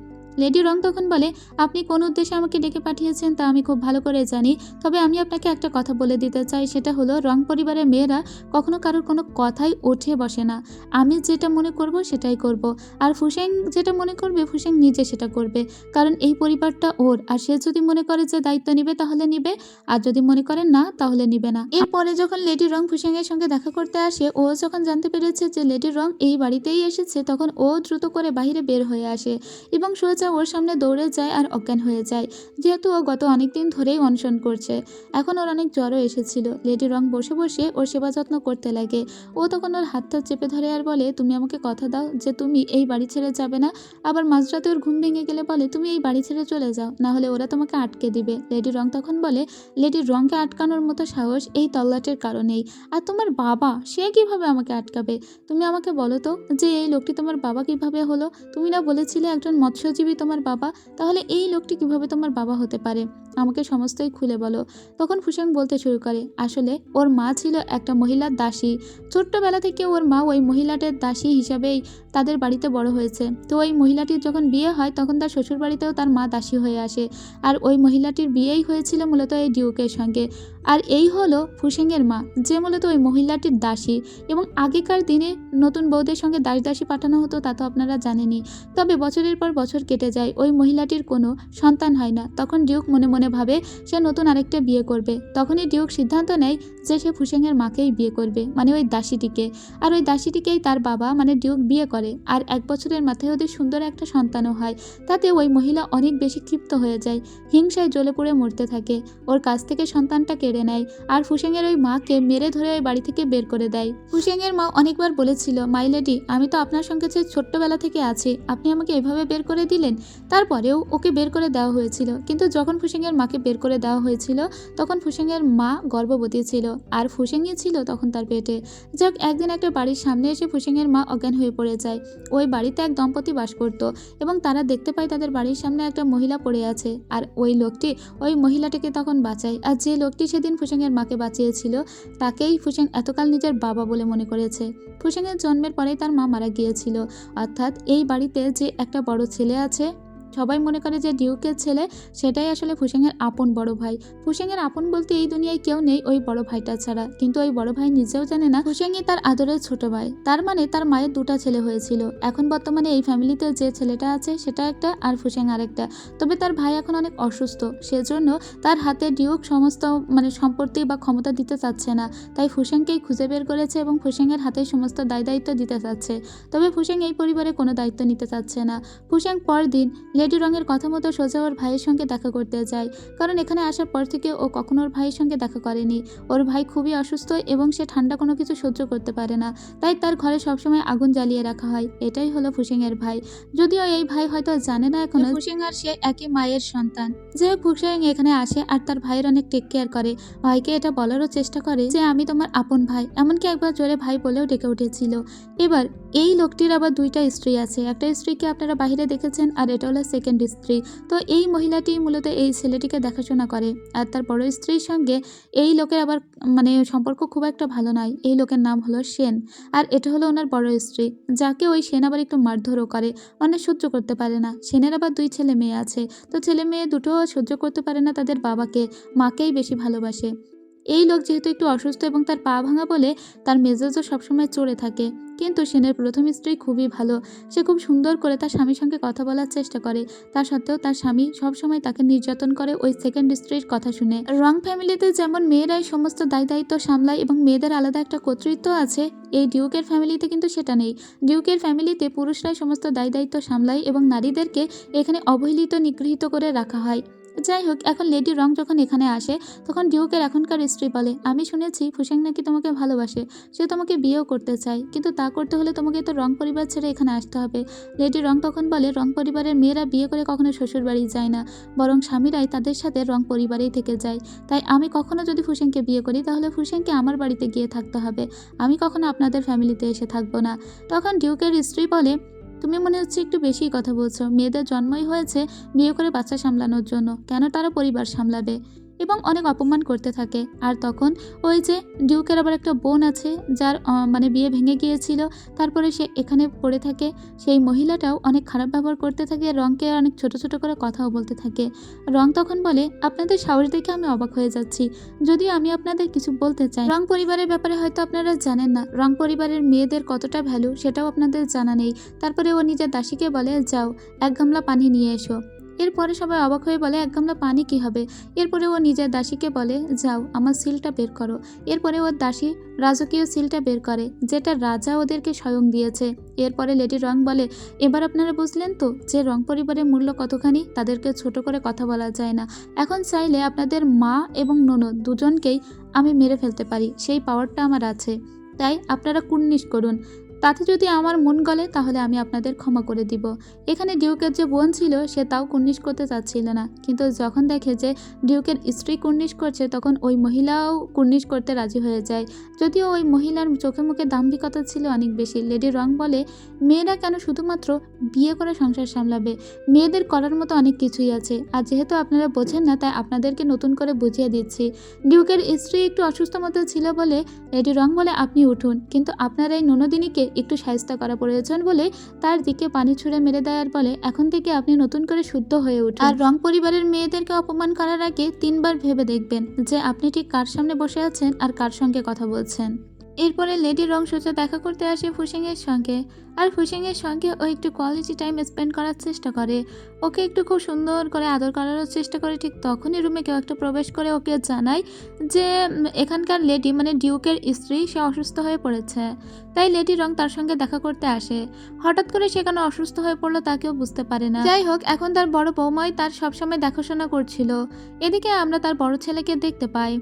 লেডি রং তখন বলে, আপনি কোন উদ্দেশ্যে আমাকে ডেকে পাঠিয়েছেন তা আমি খুব ভালো করে জানি, তবে আমি আপনাকে একটা কথা বলে দিতে চাই, সেটা হলো রং পরিবারের মেয়েরা কখনো কারোর কোনো কথাই উঠে বসে না। আমি যেটা মনে করব সেটাই করব, আর ফুসেং যেটা মনে করবে ফুসেং নিজে সেটা করবে, কারণ এই পরিবারটা ওর। আর সে যদি মনে করে যে দায়িত্ব নিবে তাহলে নিবে, আর যদি মনে করে না তাহলে নিবে না। এরপরে যখন লেডি রং ফুসেংয়ের সঙ্গে দেখা করতে আসে, ও যখন জানতে পেরেছে যে লেডি রং এই বাড়িতেই এসেছে, তখন ও দ্রুত করে বাইরে বের হয়ে আসে এবং সোজা ওর সামনে দৌড়ে যায় আর অজ্ঞান হয়ে যায়, যেহেতু ও গত অনেকদিন ধরেই অনশন করছে। এখন ওর অনেক জ্বরও এসেছিল। লেডি রং বসে বসে ওর সেবা যত্ন করতে লাগে। ও তখন ওর হাতটা চেপে ধরে আর বলে, তুমি আমাকে কথা দাও যে তুমি এই বাড়ি ছেড়ে যাবে না। আবার মাঝরাতে ওর ঘুম ভেঙে গেলে বলে, তুমি এই বাড়ি ছেড়ে চলে যাও, না হলে ওরা তোমাকে আটকে দিবে। লেডি রং তখন বলে, লেডি রংকে আটকানোর মতো সাহস এই তল্লাটের কারণেই, আর তোমার বাবা সে কিভাবে আমাকে আটকাবে? তুমি আমাকে বলো তো যে এই লোকটি তোমার বাবা কিভাবে হলো? তুমি না বলেছিলে একজন মৎস্যজীবী তোমার বাবা, তাহলে এই লোকটি কিভাবে তোমার বাবা হতে পারে? আমাকে সমস্তই খুলে বলো। তখন ফুসেং বলতে শুরু করে, আসলে ওর মা ছিল একটা মহিলার দাসী। ছোট্টবেলা থেকে ওর মা ওই মহিলাটার দাসী হিসাবেই তাদের বাড়িতে বড় হয়েছে। তো ওই মহিলাটির যখন বিয়ে হয় তখন তার শ্বশুর বাড়িতেও তার মা দাসী হয়ে আসে, আর ওই মহিলাটির বিয়েই হয়েছিল মূলত এই ডিউকের সঙ্গে। আর এই হলো ফুসেংয়ের মা, যে মূলত ওই মহিলাটির দাসী। এবং আগেকার দিনে নতুন বউদের সঙ্গে দাসী পাঠানো হতো তা তো আপনারা জানেনই। তবে বছরের পর বছর কেটে যায়, ওই মহিলাটির কোনো সন্তান হয় না। তখন ডিউক মনে মনে ভাবে সে নতুন আরেকটা বিয়ে করবে। তখনই ডিউক সিদ্ধান্ত নেয় যে সে ফুসেংয়ের মাকেই বিয়ে করবে, মানে ওই দাসীটিকে। আর ওই দাসীটিকেই তার বাবা মানে ডিউক বিয়ে করে। আর 1 বছরের মাথায় ওদের সুন্দর একটা সন্তানও হয়। তাতে ওই মহিলা অনেক বেশি ক্ষিপ্ত হয়ে যায়, হিংসায় জ্বলে পুড়ে মরতে থাকে, ওর কাছ থেকে সন্তানটা কেড়ে নেয়, আর ফুসেংয়ের ওই মাকে মেরে ধরে ওই বাড়ি থেকে বের করে দেয়। ফুসেংয়ের মা অনেকবার বলেছিল, মাই লেডি, আমি তো আপনার সঙ্গে যে ছোট্টবেলা থেকে আছি, আপনি আমাকে এভাবে বের করে দিলেন। তারপরেও ওকে বের করে দেওয়া হয়েছিল, কিন্তু যখন ফুসেংয়ের মাকে বের করে দেওয়া হয়েছিল তখন ফুসেংয়ের মা গর্ভবতী ছিল, আর ফুসেংই ছিল তখন তার পেটে। যাক, একদিন একটা বাড়ির সামনে এসে ফুসেংয়ের মা অজ্ঞান হয়ে পড়ে যায়। ওই বাড়িতে এক দম্পতি বাস করত এবং তারা দেখতে পায় তাদের বাড়ির সামনে একটা মহিলা পড়ে আছে, আর ওই লোকটি ওই মহিলাটিকে তখন বাঁচায়। আর যে লোকটি সেদিন ফুসেংয়ের মাকে বাঁচিয়েছিল তাকেই ফুসেং এতকাল নিজের বাবা বলে মনে করেছে। ফুসেংয়ের জন্মের পরেই তার মা মারা গিয়েছিল, অর্থাৎ এই বাড়িতে যে একটা বড় ছেলে আছে, সবাই মনে করে যে ডিউকের ছেলে সেটাই আসলে ফুসেংয়ের আপন বড় ভাই। ফুসেংয়ের আপন বলতে এই দুনিয়ায় কেউ নেই ওই বড় ভাইটা ছাড়া, কিন্তু ওই বড় ভাই নিজেও জানে না ফুসেংই তার আদরের ছোট ভাই। তার মানে তার মায়ের 2টা ছেলে হয়েছিল। এখন বর্তমানে এই ফ্যামিলিতে যে ছেলেটা আছে সেটা একটা, আর ফুসেং আরেকটা। তবে তার ভাই এখন অনেক অসুস্থ, সেজন্য তার হাতে ডিউক সমস্ত মানে সম্পত্তি বা ক্ষমতা দিতে চাচ্ছে না, তাই ফুসেংকেই খুঁজে বের করেছে এবং ফুসেংয়ের হাতে সমস্ত দায়িত্ব দিতে চাচ্ছে। তবে ফুসেং এই পরিবারে কোনো দায়িত্ব নিতে চাচ্ছে না। ফুসেং পরদিন লেডি রঙের কথা মতো সোজা ওর ভাইয়ের সঙ্গে দেখা করতে যায়, কারণ এখানে আসার পর থেকে ও কখনো ওর ভাইয়ের সঙ্গে দেখা করেনি। ওর ভাই খুবই অসুস্থ এবং সে ঠান্ডা কোনো কিছু সহ্য করতে পারে না, তাই তার ঘরে সবসময় আগুন জ্বালিয়ে রাখা হয়। এটাই হলো ফুসেংয়ের ভাই, যদিও এই ভাই হয়তো জানে না এখনো ফুসেং আর সে একই মায়ের সন্তান। যে ফুসেং এখানে আসে আর তার ভাইয়ের অনেক টেক কেয়ার করে, ভাইকে এটা বলারও চেষ্টা করে যে আমি তোমার আপন ভাই, এমনকি একবার জোরে ভাই বলেও ডেকে উঠেছিল। এবার এই লোকটির আবার ২টা স্ত্রী আছে। একটা স্ত্রীকে আপনারা বাহিরে দেখেছেন আর এটা হলো সেকেন্ড স্ত্রী। তো এই মহিলাটি মূলত এই ছেলেটিকে দেখাশোনা করে। আর তার বড় স্ত্রীর সঙ্গে এই লোকের আবার মানে সম্পর্ক খুব একটা ভালো নয়। এই লোকের নাম হলো সেন। আর এটা হলো ওনার বড় স্ত্রী, যাকে ওই সেন আবার একটু মারধরও করে। মানে সহ্য করতে পারে না। সেনের আবার ২ ছেলে মেয়ে আছে। তো ছেলে মেয়ে দুটোও সহ্য করতে পারে না তাদের বাবাকে, মাকেই বেশি ভালোবাসে। এই লোক যেহেতু একটু অসুস্থ এবং তার পা ভাঙা বলে তার মেজাজও সবসময় চড়ে থাকে। কিন্তু সেনের প্রথম স্ত্রী খুবই ভালো। সে খুব সুন্দর করে তার স্বামীর সঙ্গে কথা বলার চেষ্টা করে। তা সত্ত্বেও তার স্বামী সবসময় তাকে নির্যাতন করে ওই সেকেন্ড স্ত্রীর কথা শুনে। রং ফ্যামিলিতে যেমন মেয়েরাই সমস্ত দায়িত্ব সামলায় এবং মেয়েদের আলাদা একটা কর্তৃত্ব আছে, এই ডিউকের ফ্যামিলিতে কিন্তু সেটা নেই। ডিউকের ফ্যামিলিতে পুরুষরাই সমস্ত দায়িত্ব সামলায় এবং নারীদেরকে এখানে অবহেলিত নিগৃহীত করে রাখা হয়। যাই হোক, এখন লেডি রং যখন এখানে আসে তখন ডিউকের এখনকার স্ত্রী বলে, আমি শুনেছি ফুসেং নাকি তোমাকে ভালোবাসে, সে তোমাকে বিয়েও করতে চায়, কিন্তু তা করতে হলে তোমাকে তো রং পরিবার ছেড়ে এখানে আসতে হবে। লেডি রং তখন বলে, রং পরিবারের মেয়েরা বিয়ে করে কখনো শ্বশুর বাড়ি যায় না, বরং স্বামীরাই তাদের সাথে রং পরিবারেই থেকে যায়। তাই আমি কখনো যদি ফুসেংকে বিয়ে করি তাহলে ফুসেংকে আমার বাড়িতে গিয়ে থাকতে হবে, আমি কখনো আপনাদের ফ্যামিলিতে এসে থাকবো না। তখন ডিউকের স্ত্রী বলে, তুমি মনে হচ্ছে একটু বেশিই কথা বলছো, মেয়েদের জন্মই হয়েছে বিয়ে করে বাচ্চা সামলানোর জন্য, কেন তারা পরিবার সামলাবে, এবং অনেক অপমান করতে থাকে। আর তখন ওই যে ডিউকের আবার একটা বোন আছে যার মানে বিয়ে ভেঙে গিয়েছিল, তারপরে সে এখানে পড়ে থাকে, সেই মহিলাটাও অনেক খারাপ ব্যবহার করতে থাকে, রংকে অনেক ছোট ছোট করে কথাও বলতে থাকে। রং তখন বলে, আপনাদের সাহস দেখে আমি অবাক হয়ে যাচ্ছি, যদিও আমি আপনাদের কিছু বলতে চাই। রং পরিবারের ব্যাপারে হয়তো আপনারা জানেন না, রং পরিবারের মেয়েদের কতটা ভ্যালু সেটাও আপনাদের জানা নেই। তারপরে ও নিজের দাসীকে বলে, যাও ১ গামলা পানি নিয়ে এসো। এরপরে সবাই অবাক হয়ে বলে, ১ গামলা পানি কি হবে? এরপরে ও নিজের দাসীকে বলে, যাও আমার সিলটা বের করো। এরপরে ওর দাসী রাজকীয় সিলটা বের করে, যেটা রাজা ওদেরকে স্বয়ং দিয়েছে। এরপরে লেডি রং বলে, এবার আপনারা বুঝলেন তো যে রং পরিবারের মূল্য কতখানি, তাদেরকে ছোট করে কথা বলা যায় না। এখন চাইলে আপনাদের মা এবং ননদ দুজনকেই আমি মেরে ফেলতে পারি, সেই পাওয়ারটা আমার আছে। তাই আপনারা কুর্নিশ করুন, তাতে যদি আমার মন গলে তাহলে আমি আপনাদের ক্ষমা করে দিব। এখানে ডিউকের যে বোন ছিল সে তাও কুর্নিশ করতে চাচ্ছিল না, কিন্তু যখন দেখে যে ডিউকের স্ত্রী কুর্নিশ করছে তখন ওই মহিলাও কুর্নিশ করতে রাজি হয়ে যায়। যদিও ওই মহিলার চোখে মুখে দাম্ভিকতা ছিল অনেক বেশি। লেডি রং বলে, মেয়েরা কেন শুধুমাত্র বিয়ে করে সংসার সামলাবে, মেয়েদের করার মতো অনেক কিছুই আছে, আর যেহেতু আপনারা বোঝেন না তাই আপনাদেরকে নতুন করে বুঝিয়ে দিচ্ছি। ডিউকের স্ত্রী একটু অসুস্থ মতো ছিল বলে লেডি রং বলে, আপনি উঠুন, কিন্তু আপনার এই ননদিনীকে একটু সাহায্য করা প্রয়োজন বলে তার দিকে পানি ছুঁড়ে মেরে দেয় আর বলে, এখন থেকে আপনি নতুন করে শুদ্ধ হয়ে উঠুন। আর রং পরিবারের মেয়েদেরকে অপমান করার আগে ৩ বার ভেবে দেখবেন যে আপনি ঠিক কার সামনে বসে আছেন আর কার সঙ্গে কথা বলছেন। এরপরে লেডি রং সোজা দেখা করতে আসে ফুসেংয়ের সঙ্গে, আর ফুসেংয়ের সঙ্গে ও একটু কোয়ালিটি টাইম স্পেন্ড করার চেষ্টা করে, ওকে একটু খুব সুন্দর করে আদর করারও চেষ্টা করে। ঠিক তখনই রুমে কেউ একটা প্রবেশ করে ওকে জানায় যে এখানকার লেডি মানে ডিউকের স্ত্রী সে অসুস্থ হয়ে পড়েছে। তাই লেডি রং তার সঙ্গে দেখা করতে আসে। হঠাৎ করে সে কেন অসুস্থ হয়ে পড়লো তা কেউ বুঝতে পারে না। যাই হোক, এখন তার বড় বৌমাই তার সবসময় দেখাশোনা করছিল। এদিকে আমরা তার বড় ছেলেকে দেখতে পাই।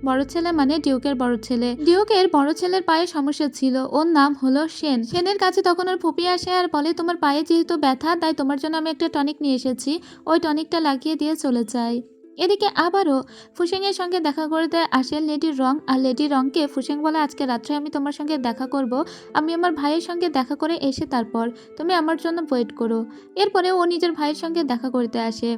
বড় ছেলে মানে ডিউকের বড় ছেলে। ডিউকের বড় ছেলের পায়ে সমস্যা ছিল, ওর নাম হলো সেন। সেনের কাছে তখন ওর ফুপি আসে আর বলে, তোমার পায়ে যেহেতু ব্যথা তাই তোমার জন্য আমি একটা টনিক নিয়ে এসেছি, ওই টনিকটা লাগিয়ে দিয়ে চলে যায়। এদিকে আবারও ফুসেংয়ের সঙ্গে দেখা করতে আসে লেডি রং, আর লেডি রংকে ফুসেং বলে, আজকে রাত্রে আমি তোমার সঙ্গে দেখা করব, আমি আমার ভাইয়ের সঙ্গে দেখা করে এসে তারপর তুমি আমার জন্য ওয়েট করো। এরপরে ও নিজের ভাইয়ের সঙ্গে দেখা করতে আসে।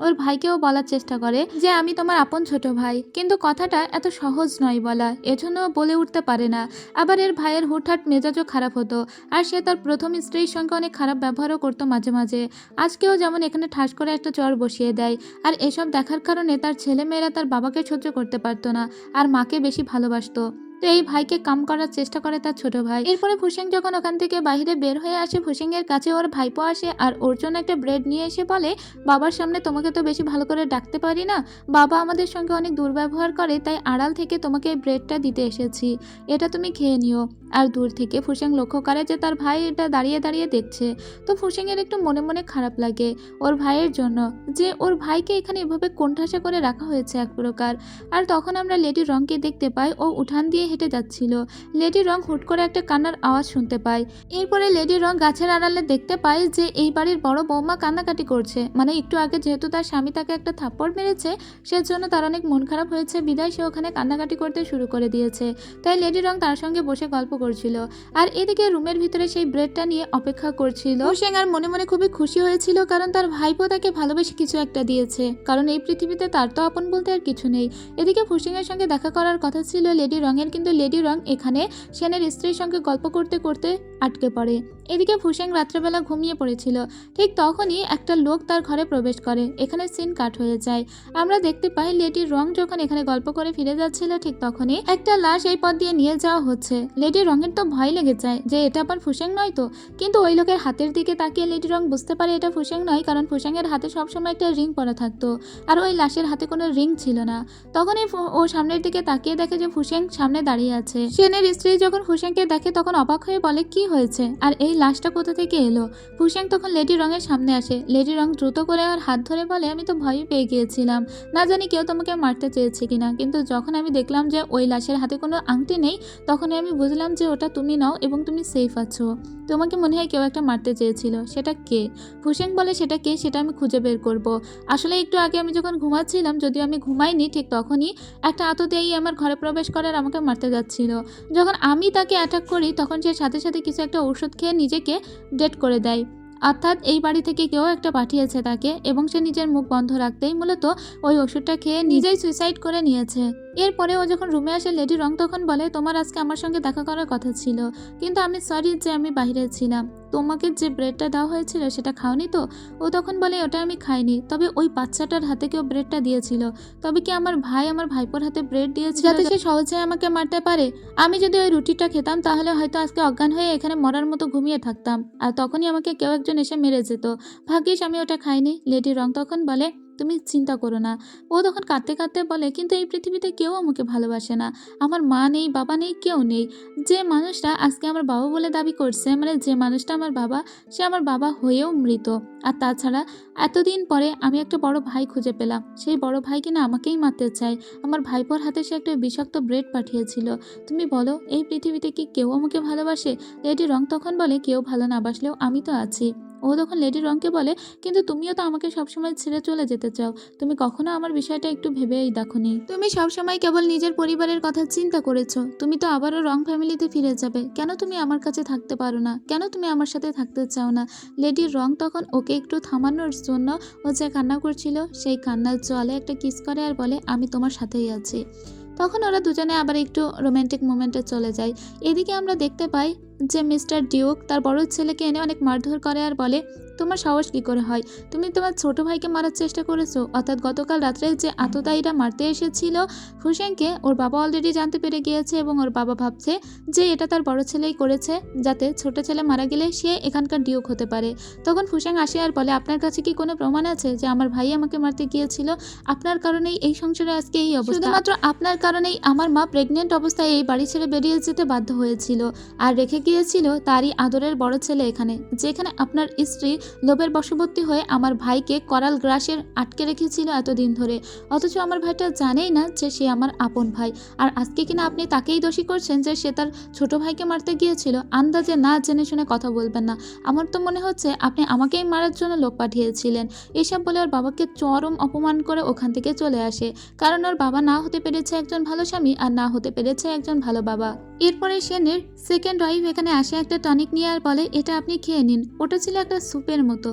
ওর ভাইকেও বলার চেষ্টা করে যে আমি তোমার আপন ছোট ভাই, কিন্তু কথাটা এত সহজ নয় বলা, এজন্য বলে উঠতে পারে না। আবার এর ভাইয়ের হুটহাট মেজাজও খারাপ হতো, আর সে তার প্রথম স্ত্রীর সঙ্গে অনেক খারাপ ব্যবহারও করতো মাঝে মাঝে। আজকেও যেমন এখানে ঠাস করে একটা চর বসিয়ে দেয়। আর এসব দেখার কারণে তার ছেলেমেয়েরা তার বাবাকে সহ্য করতে পারতো না আর মাকে বেশি ভালোবাসতো। তো এই ভাইকে কাম করার চেষ্টা করে তার ছোট ভাই। এরপরে ফুসেং যখন ওখান থেকে বাইরে বের হয়ে আসে, ফুসেং এর কাছে ওর ভাইপো আসে আর ওর জন্য একটা ব্রেড নিয়ে এসে বলে, বাবার সামনে তোমাকে তো বেশি ভালো করে ডাকতে পারি না, বাবা আমাদের সঙ্গে অনেক দুর্ব্যবহার করে, তাই আড়াল থেকে তোমাকে এই ব্রেডটা দিতে এসেছি, এটা তুমি খেয়ে নিও। আর দূর থেকে ফুসেং লক্ষ্য করে যে তার ভাই এটা দাঁড়িয়ে দাঁড়িয়ে দেখছে। তো ফুসেং এর একটু মনে মনে খারাপ লাগে ওর ভাইয়ের জন্য, যে ওর ভাইকে এখানে এভাবে কোণঠাসা করে রাখা হয়েছে এক প্রকার। আর তখন আমরা লেডি রংকে দেখতে পাই, ও উঠান দিয়ে দিয়ে হেঁটে যাচ্ছিল। লেডি রং হুট করে একটা কান্নার আওয়াজ শুনতে পায়। এরপরে লেডি রং গাছের আড়ালে দেখতে পায় যে এই বাড়ির বড় বৌমা কান্নাকাটি করছে। মানে একটু আগে যেহেতু তার স্বামী তাকে একটা থাপ্পড় মেরেছে, সেজন্য তার অনেক মন খারাপ হয়েছে, বিদায় সে ওখানে কান্নাকাটি করতে শুরু করে দিয়েছে। তাই লেডি রং তার সঙ্গে বসে গল্প করছিল, আর এদিকে রুমের ভিতরে সেই ব্রেডটা নিয়ে অপেক্ষা করছিল। হুসেং আর মনে মনে খুবই খুশি হয়েছিল, কারণ তার ভাইপো তাকে ভালোবেসে কিছু একটা দিয়েছে, কারণ এই পৃথিবীতে তার তো আপন বলতে আর কিছু নেই। এদিকে ফুসেং এর সঙ্গে দেখা করার কথা ছিল লেডি রঙের, কিন্তু লেডি রং এখানে সেনের স্ত্রীর সঙ্গে গল্প করতে করতে আটকে পড়ে। এদিকে ফুসেং রাত্রেবেলা ঘুমিয়ে পড়েছিল। ঠিক তখনই একটা লোক তার ঘরে প্রবেশ করে। এখানে সিন কাট হয়ে যায়। আমরা দেখতে পাই লেডি রং যখন এখানে গল্প করে ফিরে যাচ্ছিল, ঠিক তখনই একটা লাশ এই পথ দিয়ে নিয়ে যাওয়া হচ্ছে। লেডি রঙের তো ভয় লেগে যায় যে এটা আবার ফুসেং নয় তো, কিন্তু ওই লোকের হাতের দিকে তাকিয়ে লেডি রং বুঝতে পারে এটা ফুসেং নয়, কারণ ফুসেং এর হাতে সবসময় একটা রিং পরা থাকতো, আর ওই লাশের হাতে কোনো রিং ছিল না। তখনই ও সামনের দিকে তাকিয়ে দেখে যে ফুসেং সামনে দাঁড়িয়ে আছে। সেনের স্ত্রী যখন ফুসেংকে দেখে তখন অবাক হয়ে বলে কি হয়েছে, আর এই লাশটা কোথা থেকে এলো। ফুসেং তখন লেডি রঙের সামনে আসে। লেডি রং দ্রুত করে আর হাত ধরে বলে আমি তো ভয় পেয়ে গিয়েছিলাম, না জানি কেউ তোমাকে মারতে চেয়েছে কিনা, কিন্তু যখন আমি দেখলাম যে ওই লাশের হাতে কোনো আংটি নেই, তখনই আমি বুঝলাম যে ওটা তুমি নাও এবং তুমি সেফ আছো। তোমাকে মনে হয় কেউ একটা মারতে চেয়েছিল, সেটা কে? ফুসেং বলে সেটা কে সেটা আমি খুঁজে বের করব। আসলে একটু আগে আমি যখন ঘুমাচ্ছিলাম, যদিও আমি ঘুমাইনি, ঠিক তখনই একটা আততায়ী আমার ঘরে প্রবেশ করে আর আমাকে মারতে যাচ্ছিল। যখন আমি তাকে অ্যাটাক করি, তখন সে সাথে সাথে কিছু একটা ওষুধ খেয়ে নিজেকে ডেড করে দেয়। অর্থাৎ এই বাড়ি থেকে কেউ একটা পাঠিয়েছে তাকে, এবং সে নিজের মুখ বন্ধ রাখতেই মূলত ওই ওষুধটা খেয়ে নিজেই সুইসাইড করে নিয়েছে। এরপরে ও যখন রুমে আসে, লেডি রং তখন বলে তোমার আজকে আমার সঙ্গে দেখা করার কথা ছিল, কিন্তু আমি সরি যে আমি বাইরে ছিলাম। তোমাকে যে ব্রেডটা দেওয়া হয়েছিল সেটা খাওনি তো? ও তখন বলে ওটা আমি খাইনি, তবে ওই বাচ্চাটার হাতে কেউ ব্রেডটা দিয়েছিল। তবে কি আমার ভাই আমার ভাইপোর হাতে ব্রেড দিয়েছিল যাতে সে সহজে আমাকে মারতে পারে? আমি যদি ওই রুটিটা খেতাম তাহলে হয়তো আজকে অজ্ঞান হয়ে এখানে মরার মতো ঘুমিয়ে থাকতাম, আর তখনই আমাকে কেউ একজন এসে মেরে যেত। ভাগ্যিস আমি ওটা খাইনি। লেডি রং তখন বলে তুমি চিন্তা করো না। ও তখন কাঁদতে কাঁদতে বলে কিন্তু এই পৃথিবীতে কেউ আমাকে ভালোবাসে না, আমার মা নেই, বাবা নেই, কেউ নেই। যে মানুষটা আজকে আমার বাবা বলে দাবি করছে, মানে যে মানুষটা আমার বাবা, সে আমার বাবা হয়েও মৃত। আর তাছাড়া এতদিন পরে আমি একটা বড় ভাই খুঁজে পেলাম, সেই বড় ভাই কিনা আমাকেই মারতে চায়। আমার ভাইপোর হাতে সে একটা বিষাক্ত ব্রেড পাঠিয়েছিল। তুমি বলো এই পৃথিবীতে কি কেউ আমাকে ভালোবাসে? লেডি রং তখন বলে কেউ ভালো না বাসলেও আমি তো আছি। ও তখন লেডি রংকে বলে কিন্তু তুমিও তো আমাকে সবসময় ছেড়ে চলে যেতে চাও, তুমি কখনো আমার বিষয়টা একটু ভেবেই দেখোনি। তুমি সবসময় কেবল নিজের পরিবারের কথা চিন্তা করেছো। তুমি তো আবারও রং ফ্যামিলিতে ফিরে যাবে, কেন তুমি আমার কাছে থাকতে পারো না? কেন তুমি আমার সাথে থাকতে চাও না? লেডি রং তখন ওকে একটু থামানোর জন্য ও যে কান্না করছিল সেই কান্নার জলে একটা কিস করে আর বলে আমি তোমার সাথেই আছি। তখন ওরা দুজনে আবার একটু রোমান্টিক মোমেন্টে চলে যায়। এদিকে আমরা দেখতে পাই যে মিস্টার ডিউক তার বড় ছেলেকে এনে অনেক মারধর করে আর বলে তোমার সাহস কী করে হয়? তুমি তোমার ছোট ভাইকে মারার চেষ্টা করেছো। অর্থাৎ গতকাল রাত্রে যে আততায়ীরা মারতে এসেছিল ফুসেংকে, ওর বাবা অলরেডি জানতে পেরে গিয়েছে, এবং ওর বাবা ভাবছে যে এটা তার বড় ছেলেই করেছে, যাতে ছোট ছেলে মারা গেলে সে এখানকার ডিউক হতে পারে। তখন ফুসেং আসে আর বলে আপনার কাছে কি কোনো প্রমাণ আছে যে আমার ভাই আমাকে মারতে গিয়েছিল? আপনার কারণেই এই সংসারে আজকে এই অবস্থা, শুধুমাত্র আপনার কারণেই আমার মা প্রেগনেন্ট অবস্থায় এই বাড়ি ছেড়ে বেরিয়ে যেতে বাধ্য হয়েছিল, আর রেখে গিয়েছিল তারই আদরের বড় ছেলে এখানে, যেখানে আপনার স্ত্রী লোভের বশবর্তী হয়ে আমার ভাইকে করাল গ্রাসের আটকে রেখেছিল এতদিন ধরে। অথচ আমার ভাইটা জানেই না যে সে আমার আপন ভাই, আর আজকে কিনা আপনি তাকেই দোষী করছেন যে সে তার ছোট ভাইকে মারতে গিয়েছিল। আন্দাজে না জেনে শুনে কথা বলবেন না, আমার তো মনে হচ্ছে আপনি আমাকেই মারার জন্য লোক পাঠিয়েছিলেন। এসব বলে ওর বাবাকে চরম অপমান করে ওখান থেকে চলে আসে, কারণ ওর বাবা না হতে পেরেছে একজন ভালো স্বামী আর না হতে পেরেছে একজন ভালো বাবা। এরপরে সেনের সেকেন্ড ওয়াইফ এখানে আসে একটা টনিক নিয়ে আর বলে এটা আপনি খেয়ে নিন। ওটা ছিল একটা স্যুপের মতো।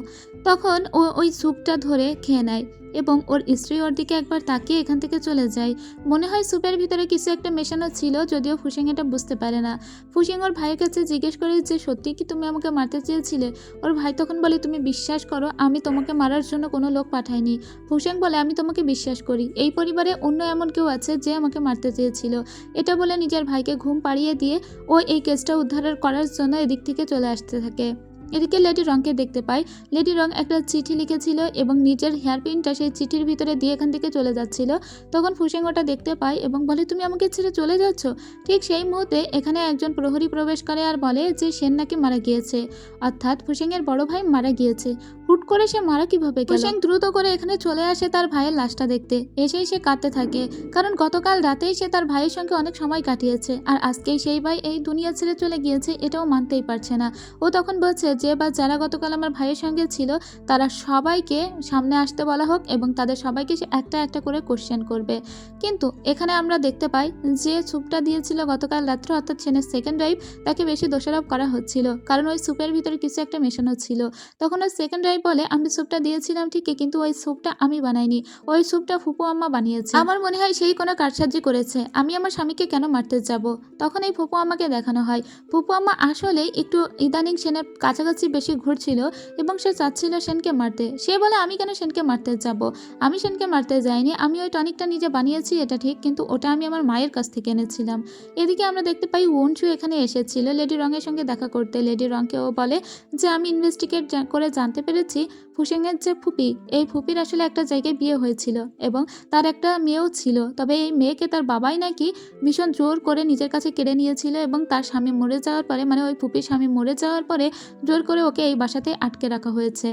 তখন ও ওই স্যুপটা ধরে খেয়ে নেয় এবং ওর স্ত্রী ওর দিকে একবার তাকিয়ে এখান থেকে চলে যায়। মনে হয় স্যুপের ভিতরে কিছু একটা মেশানো ছিল, যদিও ফুসেং এটা বুঝতে পারে না। ফুসেং ওর ভাইয়ের কাছে জিজ্ঞেস করে যে সত্যি কি তুমি আমাকে মারতে চেয়েছিলে? ওর ভাই তখন বলে তুমি বিশ্বাস করো আমি তোমাকে মারার জন্য কোনো লোক পাঠাইনি। ফুসেং বলে আমি তোমাকে বিশ্বাস করি, এই পরিবারে অন্য এমন কেউ আছে যে আমাকে মারতে চেয়েছিল। এটা বলে নিজের ভাইকে ঘুম পাড়িয়ে দিয়ে ও এই কেসটা উদ্ধার করার জন্য এদিক থেকে চলে আসতে থাকে। এদিকে লেডি রংকে দেখতে পাই। লেডি রং একটা চিঠি লিখেছিল এবং নিজের হেয়ারপিনটা সেই চিঠির ভিতরে দিয়ে এখান থেকে চলে যাচ্ছিল। তখন ফুসেং ওটা দেখতে পায় এবং বলে তুমি আমাকে ছেড়ে চলে যাচ্ছ। ঠিক সেই মুহূর্তে এখানে একজন প্রহরী প্রবেশ করে আর বলে যে সেন নাকি মারা গিয়েছে, অর্থাৎ ফুসেংয়ের বড় ভাই মারা গিয়েছে। হুট হুট করে সে মারা কিভাবে গেল? ফুসেং দ্রুত করে এখানে চলে আসে তার ভাইয়ের লাশটা দেখতে। এসেই সে কাঁদতে থাকে, কারণ গতকাল রাতেই সে তার ভাইয়ের সঙ্গে অনেক সময় কাটিয়েছে, আর আজকেই সেই ভাই এই দুনিয়া ছেড়ে চলে গিয়েছে এটাও মানতেই পারছে না। ও তখন বলছে যে বা যারা গতকাল আমার ভাইয়ের সঙ্গে ছিল তারা সবাইকে সামনে আসতে বলা হোক এবং তাদের সবাইকে সে একটা একটা করে কোশ্চেন করবে। কিন্তু এখানে আমরা দেখতে পাই যে স্যুপটা দিয়েছিল গতকাল রাত্রে, অর্থাৎ সেনের সেকেন্ড ওয়াইফ, তাকে বেশি দোষারোপ করা হচ্ছিল, কারণ ওই স্যুপের ভিতরে কিছু একটা মেশানো ছিল। তখন ওই সেকেন্ড ওয়াইফ বলে, আমি স্যুপটা দিয়েছিলাম ঠিকই, কিন্তু ওই স্যুপটা আমি বানাইনি, ওই স্যুপটা ফুপু আম্মা বানিয়েছে। আমার মনে হয় সেই কোনো কারসাজি করেছে, আমি আমার স্বামীকে কেন মারতে যাব? তখন এই ফুপু আম্মাকে দেখানো হয় ফুপু আম্মা আসলেই একটু ইদানিং সেনের কাছাকাছি বেশি ঘুরছিল এবং সে চাচ্ছিল সেনকে মারতে। সে বলে, আমি কেন সেনকে মারতে যাব? আমি সেনকে মারতে যাইনি, আমি ওই টনিকটা নিজে বানিয়েছি এটা ঠিক, কিন্তু ওটা আমি আমার মায়ের কাছ থেকে এনেছিলাম। এদিকে আমরা দেখতে পাই ওনচু এখানে এসেছিল লেডি রঙের সঙ্গে দেখা করতে। লেডি রঙকে ও বলে যে আমি ইনভেস্টিগেট করে জানতে পেরেছি ফুসেংয়ের যে ফুপি, এই ফুপির আসলে একটা জায়গায় বিয়ে হয়েছিল এবং তার একটা মেয়েও ছিল, তবে এই মেয়েকে তার বাবাই নাকি ভীষণ জোর করে নিজের কাছে কেড়ে নিয়েছিল এবং তার স্বামী মরে যাওয়ার পরে, মানে ওই ফুপির স্বামী মরে যাওয়ার পরে জোর করে ওকে এই বাসাতে আটকে রাখা হয়েছে।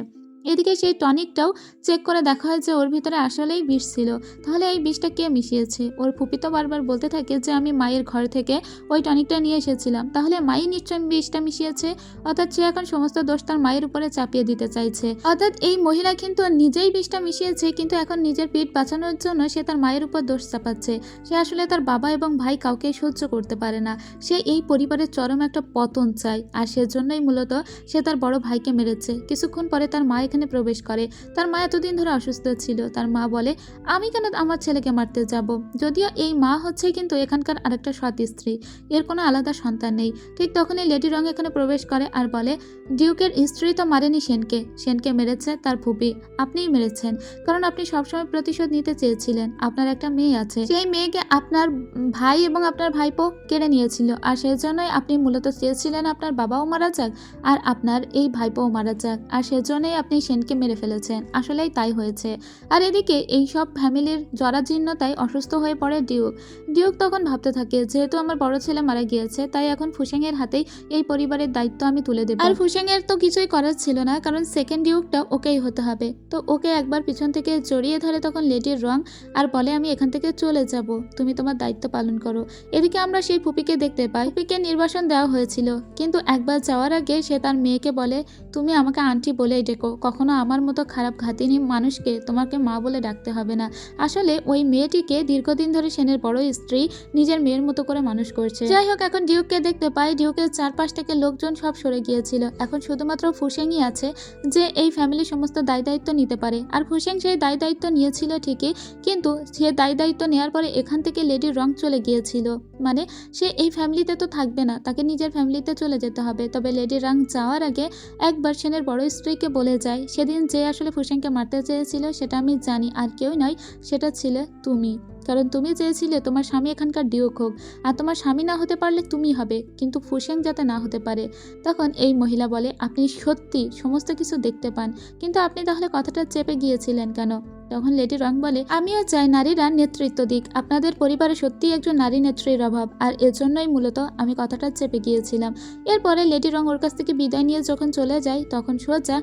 এদিকে সেই টনিকটাও চেক করে দেখা হয় যে ওর ভিতরে আসলেই বিষ ছিল। তাহলে এই বিষটা কে মিশিয়েছে? ওর ফুপি তো বারবার বলতে থাকে যে আমি মায়ের ঘর থেকে ওই টনিকটা নিয়ে এসেছিলাম, তাহলে মাই নিশ্চয়ই বিষটা মিশিয়েছে। অর্থাৎ সে এখন সমস্ত দোষ তার মায়ের উপরে চাপিয়ে দিতে চাইছে। অর্থাৎ এই মহিলা কিন্তু নিজেই বিষটা মিশিয়েছে, কিন্তু এখন নিজের পেট বাঁচানোর জন্য সে তার মায়ের উপর দোষ চাপাচ্ছে। সে আসলে তার বাবা এবং ভাই কাউকে সহ্য করতে পারে না। সে এই পরিবারের চরম একটা পতন চায়, আর সেজন্যই মূলত সে তার বড় ভাইকে মেরেছে। কিছুক্ষণ পরে তার মা এখানে প্রবেশ করে। তার মা এতদিন ধরে অসুস্থ ছিল। তার মা বলে, আমি কেন আমার ছেলেকে মারতে যাব? যদিও এই মা হচ্ছে কিন্তু এখানকার আরেকটা সৎ স্ত্রী, এর কোনো আলাদা সন্তান নেই। ঠিক তখনই লেডি রং এখানে প্রবেশ করে আর বলে, ডিউকের স্ত্রী তো মারেনি সেনকে, সেনকে মেরেছে তার ফুপি, আপনিই মেরেছেন, কারণ আপনি সবসময় প্রতিশোধ নিতে চেয়েছিলেন। আপনার একটা মেয়ে আছে, সেই মেয়েকে আপনার ভাই এবং আপনার ভাইপো কেড়ে নিয়েছিল, আর সেই জন্যই আপনি মূলত চেয়েছিলেন আপনার বাবাও মারা যাক আর আপনার এই ভাইপোও মারা যাক, আর সেজন্যই আপনি সেনকে মেরে ফেলেছেন। আসলেই তাই হয়েছে। আর এদিকে এই সব ফ্যামিলির জরাজীর্ণতায় অসুস্থ হয়ে পড়ে ডিউক। ডিউক তখন ভাবতে থাকে, যেহেতু আমার বড় ছেলে মারা গিয়েছে, তাই এখন ফুসেংয়ের হাতেই এই পরিবারের দায়িত্ব আমি তুলে দেব। আর ফুসেংয়ের তো কিছুই করার ছিল না, কারণ সেকেন্ড ডিউকটা ওকেই হতে হবে। তো ওকে একবার পিছন থেকে জড়িয়ে ধরে তখন লেডির রং আর বলে, আমি এখান থেকে চলে যাব, তুমি তোমার দায়িত্ব পালন করো। এদিকে আমরা সেই ফুপিকে দেখতে পাই। ফুপিকে নির্বাসন দেওয়া হয়েছিল, কিন্তু একবার যাওয়ার আগে সে তার মেয়েকে বলে, তুমি আমাকে আন্টি বলেই ডেকো, কখনো আমার মতো খারাপ ঘাতিনি মানুষকে তোমাকে মা বলে ডাকতে হবে না। আসলে ওই মেয়েটিকে দীর্ঘদিন ধরে সেনের বড় স্ত্রী নিজের মেয়ের মতো করে মানুষ করছে। যাই হোক, এখন ডিউককে দেখতে পাই। ডিউকের চারপাশ থেকে লোকজন সব সরে গিয়েছিল, এখন শুধুমাত্র ফুসেংই আছে যে এই ফ্যামিলির সমস্ত দায় দায়িত্ব নিতে পারে। আর ফুসেং সেই দায় দায়িত্ব নিয়েছিল ঠিকই, কিন্তু সে দায় দায়িত্ব নেওয়ার পরে এখান থেকে লেডির রং চলে গিয়েছিল, মানে সে এই ফ্যামিলিতে তো থাকবে না, তাকে নিজের ফ্যামিলিতে চলে যেতে হবে। তবে লেডি রং যাওয়ার আগে একবার সেনের বড় স্ত্রীকে বলে যায়, সেদিন যে আসলে ফুসেংকে মারতে চেয়েছিল সেটা আমি জানি, আর কেউ নয়, সেটা ছিলে তুমি, কারণ তুমি চেয়েছিলে তোমার স্বামী এখানকার ডিউক হোক, আর তোমার স্বামী না হতে পারলে তুমি হবে, কিন্তু ফুসেং যাতে না হতে পারে। তখন এই মহিলা বলে, আপনি সত্যি সমস্ত কিছু দেখতে পান, কিন্তু আপনি তাহলে কথাটা চেপে গিয়েছিলেন কেন? তখন লেডি রং বলে, আমিও চাই নারীরা নেতৃত্ব দিক, আপনাদের পরিবারে সত্যিই একজন নারী নেত্রীর অভাব, আর এজন্যই মূলত আমি কথাটা চেপে গিয়েছিলাম। এরপরে লেডি রং ওর কাছ থেকে বিদায় নিয়ে যখন চলে যায়, তখন সোজা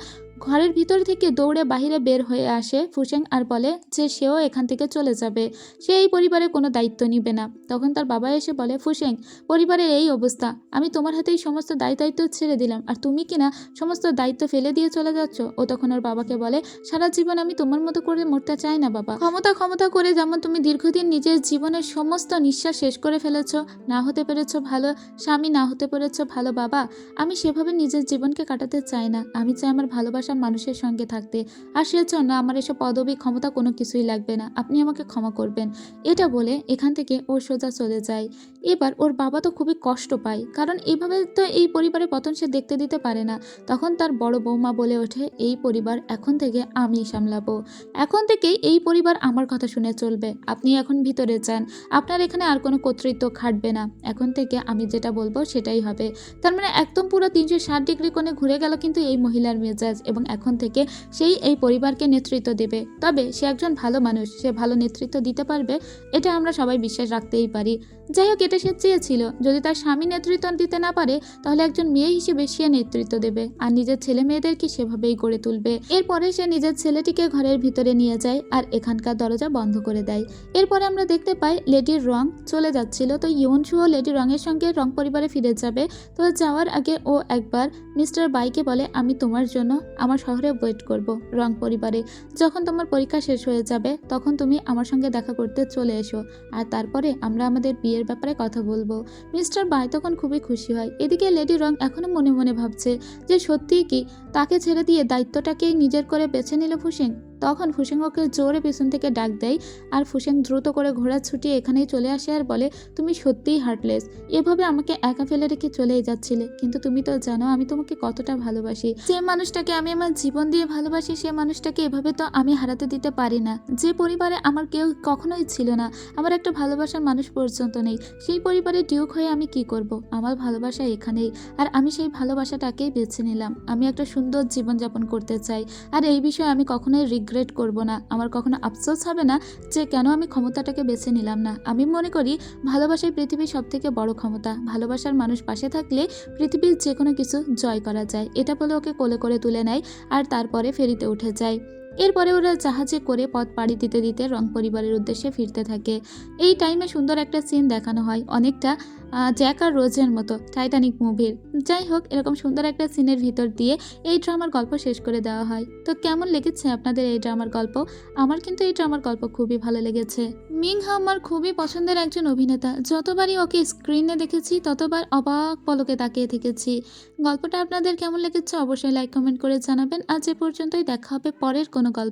ঘরের ভিতর থেকে দৌড়ে বাহিরে বের হয়ে আসে ফুসেং আর বলে যে সেও এখান থেকে চলে যাবে, সে এই পরিবারের কোনো দায়িত্ব নিবে না। তখন তার বাবা এসে বলে, ফুসেং, পরিবারের এই অবস্থা, আমি তোমার হাতেই সমস্ত দায়িত্ব ছেড়ে দিলাম, আর তুমি কিনা সমস্ত দায়িত্ব ফেলে দিয়ে চলে যাচ্ছ। ও তখন ওর বাবাকে বলে, সারা জীবন আমি তোমার মতো করে মরতে চাই না বাবা, ক্ষমতা ক্ষমতা করে যেমন তুমি দীর্ঘদিন নিজের জীবনের সমস্ত নিঃশ্বাস শেষ করে ফেলেছ, না হতে পেরেছ ভালো স্বামী, না হতে পেরেছ ভালো বাবা, আমি সেভাবে নিজের জীবনকে কাটাতে চাই না। আমি চাই আমার ভালোবাসার মানুষের সঙ্গে থাকতে, আর সেজন্য আমার এসব পদবি ক্ষমতা কোনো কিছুই লাগবে না, আপনি আমাকে ক্ষমা করবেন। এটা বলে এখান থেকে ও সোজা চলে যায়। এবার ওর বাবা তো খুবই কষ্ট পায়, কারণ এইভাবে তো এই পরিবারের পতন সে দেখতে দিতে পারে না। তখন তার বড় বৌমা বলে ওঠে, এই পরিবার এখন থেকে আমি সামলাবো, এখন থেকেই এই পরিবার আমার কথা শুনে চলবে, আপনি এখন ভিতরে যান, আপনার এখানে আর কোনো কর্তৃত্ব খাটবে না, এখন থেকে আমি যেটা বলবো সেটাই হবে। তার মানে একদম পুরো 360 ডিগ্রি কোণে ঘুরে গেল কিন্তু এই মহিলার মেজাজ, এবং এখন থেকে সেই এই পরিবারকে নেতৃত্ব দেবে। তবে সে একজন ভালো মানুষ, সে ভালো নেতৃত্ব দিতে পারবে, এটা আমরা সবাই বিশ্বাস রাখতেই পারি। যাই হোক, এটা সে চেয়েছিল। যদি তার স্বামী নেতৃত্ব দিতে না পারে তাহলে একজন মেয়ে হিসেবে সে নেতৃত্ব দেবে আর নিজের ছেলে মেয়েদেরকে সেভাবেই গড়ে তুলবে। এরপরে সে নিজের ছেলেটিকে ঘরের ভিতরে নিয়ে যায় আর এখানকার দরজা বন্ধ করে দেয়। এরপরে আমরা দেখতে পাই লেডির রং চলে যাচ্ছিল, তো ইয়নসুও লেডি রঙের সঙ্গে রং পরিবারে ফিরে যাবে। তো যাওয়ার আগে ও একবার মিস্টার বাইকে বলে, আমি তোমার জন্য আমার শহরে ওয়েট করব রং পরিবারে। যখন তোমার পরীক্ষা শেষ হয়ে যাবে তখন তুমি আমার সঙ্গে দেখা করতে চলে এসো, আর তারপরে আমরা আমাদের বিয়ের ব্যাপারে কথা বলবো। মিস্টার বাই তখন খুবই খুশি হয়। এদিকে লেডি রং এখনো মনে মনে ভাবছে যে সত্যিই কি তাকে ছেড়ে দিয়ে দায়িত্বটাকেই নিজের করে বেছে নিল ফুসেং। তখন ফুসেং ওকে জোরে পিছন থেকে ডাক দেয় আর ফুসেং দ্রুত করে ঘোড়া ছুটিয়ে এখানেই চলে আসে আর বলে, তুমি সত্যিই হার্টলেস, এভাবে আমাকে একা ফেলে রেখে চলেই যাচ্ছিলে, কিন্তু তুমি তো জানো আমি তোমাকে কতটা ভালোবাসি। যে মানুষটাকে আমি আমার জীবন দিয়ে ভালোবাসি সে মানুষটাকে এভাবে তো আমি হারাতে দিতে পারি না। যে পরিবারে আমার কেউ কখনোই ছিল না, আমার একটা ভালোবাসার মানুষ পর্যন্ত নেই, সেই পরিবারে ডিউক হয়ে আমি কি করব? আমার ভালোবাসা এখানেই, আর আমি সেই ভালোবাসাটাকেই বেছে নিলাম। আমি একটা সুন্দর জীবনযাপন করতে চাই, আর এই বিষয়ে আমি কখনোই রিগ্রেট করব না। আমার কখনো আফসোস হবে না যে কেন আমি ক্ষমতাটাকে বেছে নিলাম না। আমি মনে করি ভালোবাসাই পৃথিবীর সবথেকে বড় ক্ষমতা। ভালোবাসার মানুষ পাশে থাকলে পৃথিবীর যে কোনো কিছু জয় করা যায়। এটা বলে ওকে কোলে করে তুলে নেয় আর তারপরে ফেরিতে উঠে যায়। এরপরে ওরা জাহাজে করে পথ পাড়ি দিতে দিতে রং পরিবারের উদ্দেশ্যে ফিরতে থাকে। এই টাইমে সুন্দর একটা সিন দেখানো হয়, অনেকটা জ্যাক আর রোজের মতো টাইটানিক মুভির। যাই হোক, এরকম সুন্দর একটা সিনের ভিতর দিয়ে এই ড্রামার গল্প শেষ করে দেওয়া হয়। তো কেমন লেগেছে আপনাদের এই ড্রামার গল্প? আমার কিন্তু এই ড্রামার গল্প খুবই ভালো লেগেছে। মিং হা আমার খুবই পছন্দের একজন অভিনেতা। যতবারই ওকে স্ক্রিনে দেখেছি ততবার অবাক পলকে তাকিয়ে থেকেছি। গল্পটা আপনাদের কেমন লেগেছে অবশ্যই লাইক কমেন্ট করে জানাবেন। আজ এ পর্যন্তই, দেখা হবে পরের কোনো গল্প।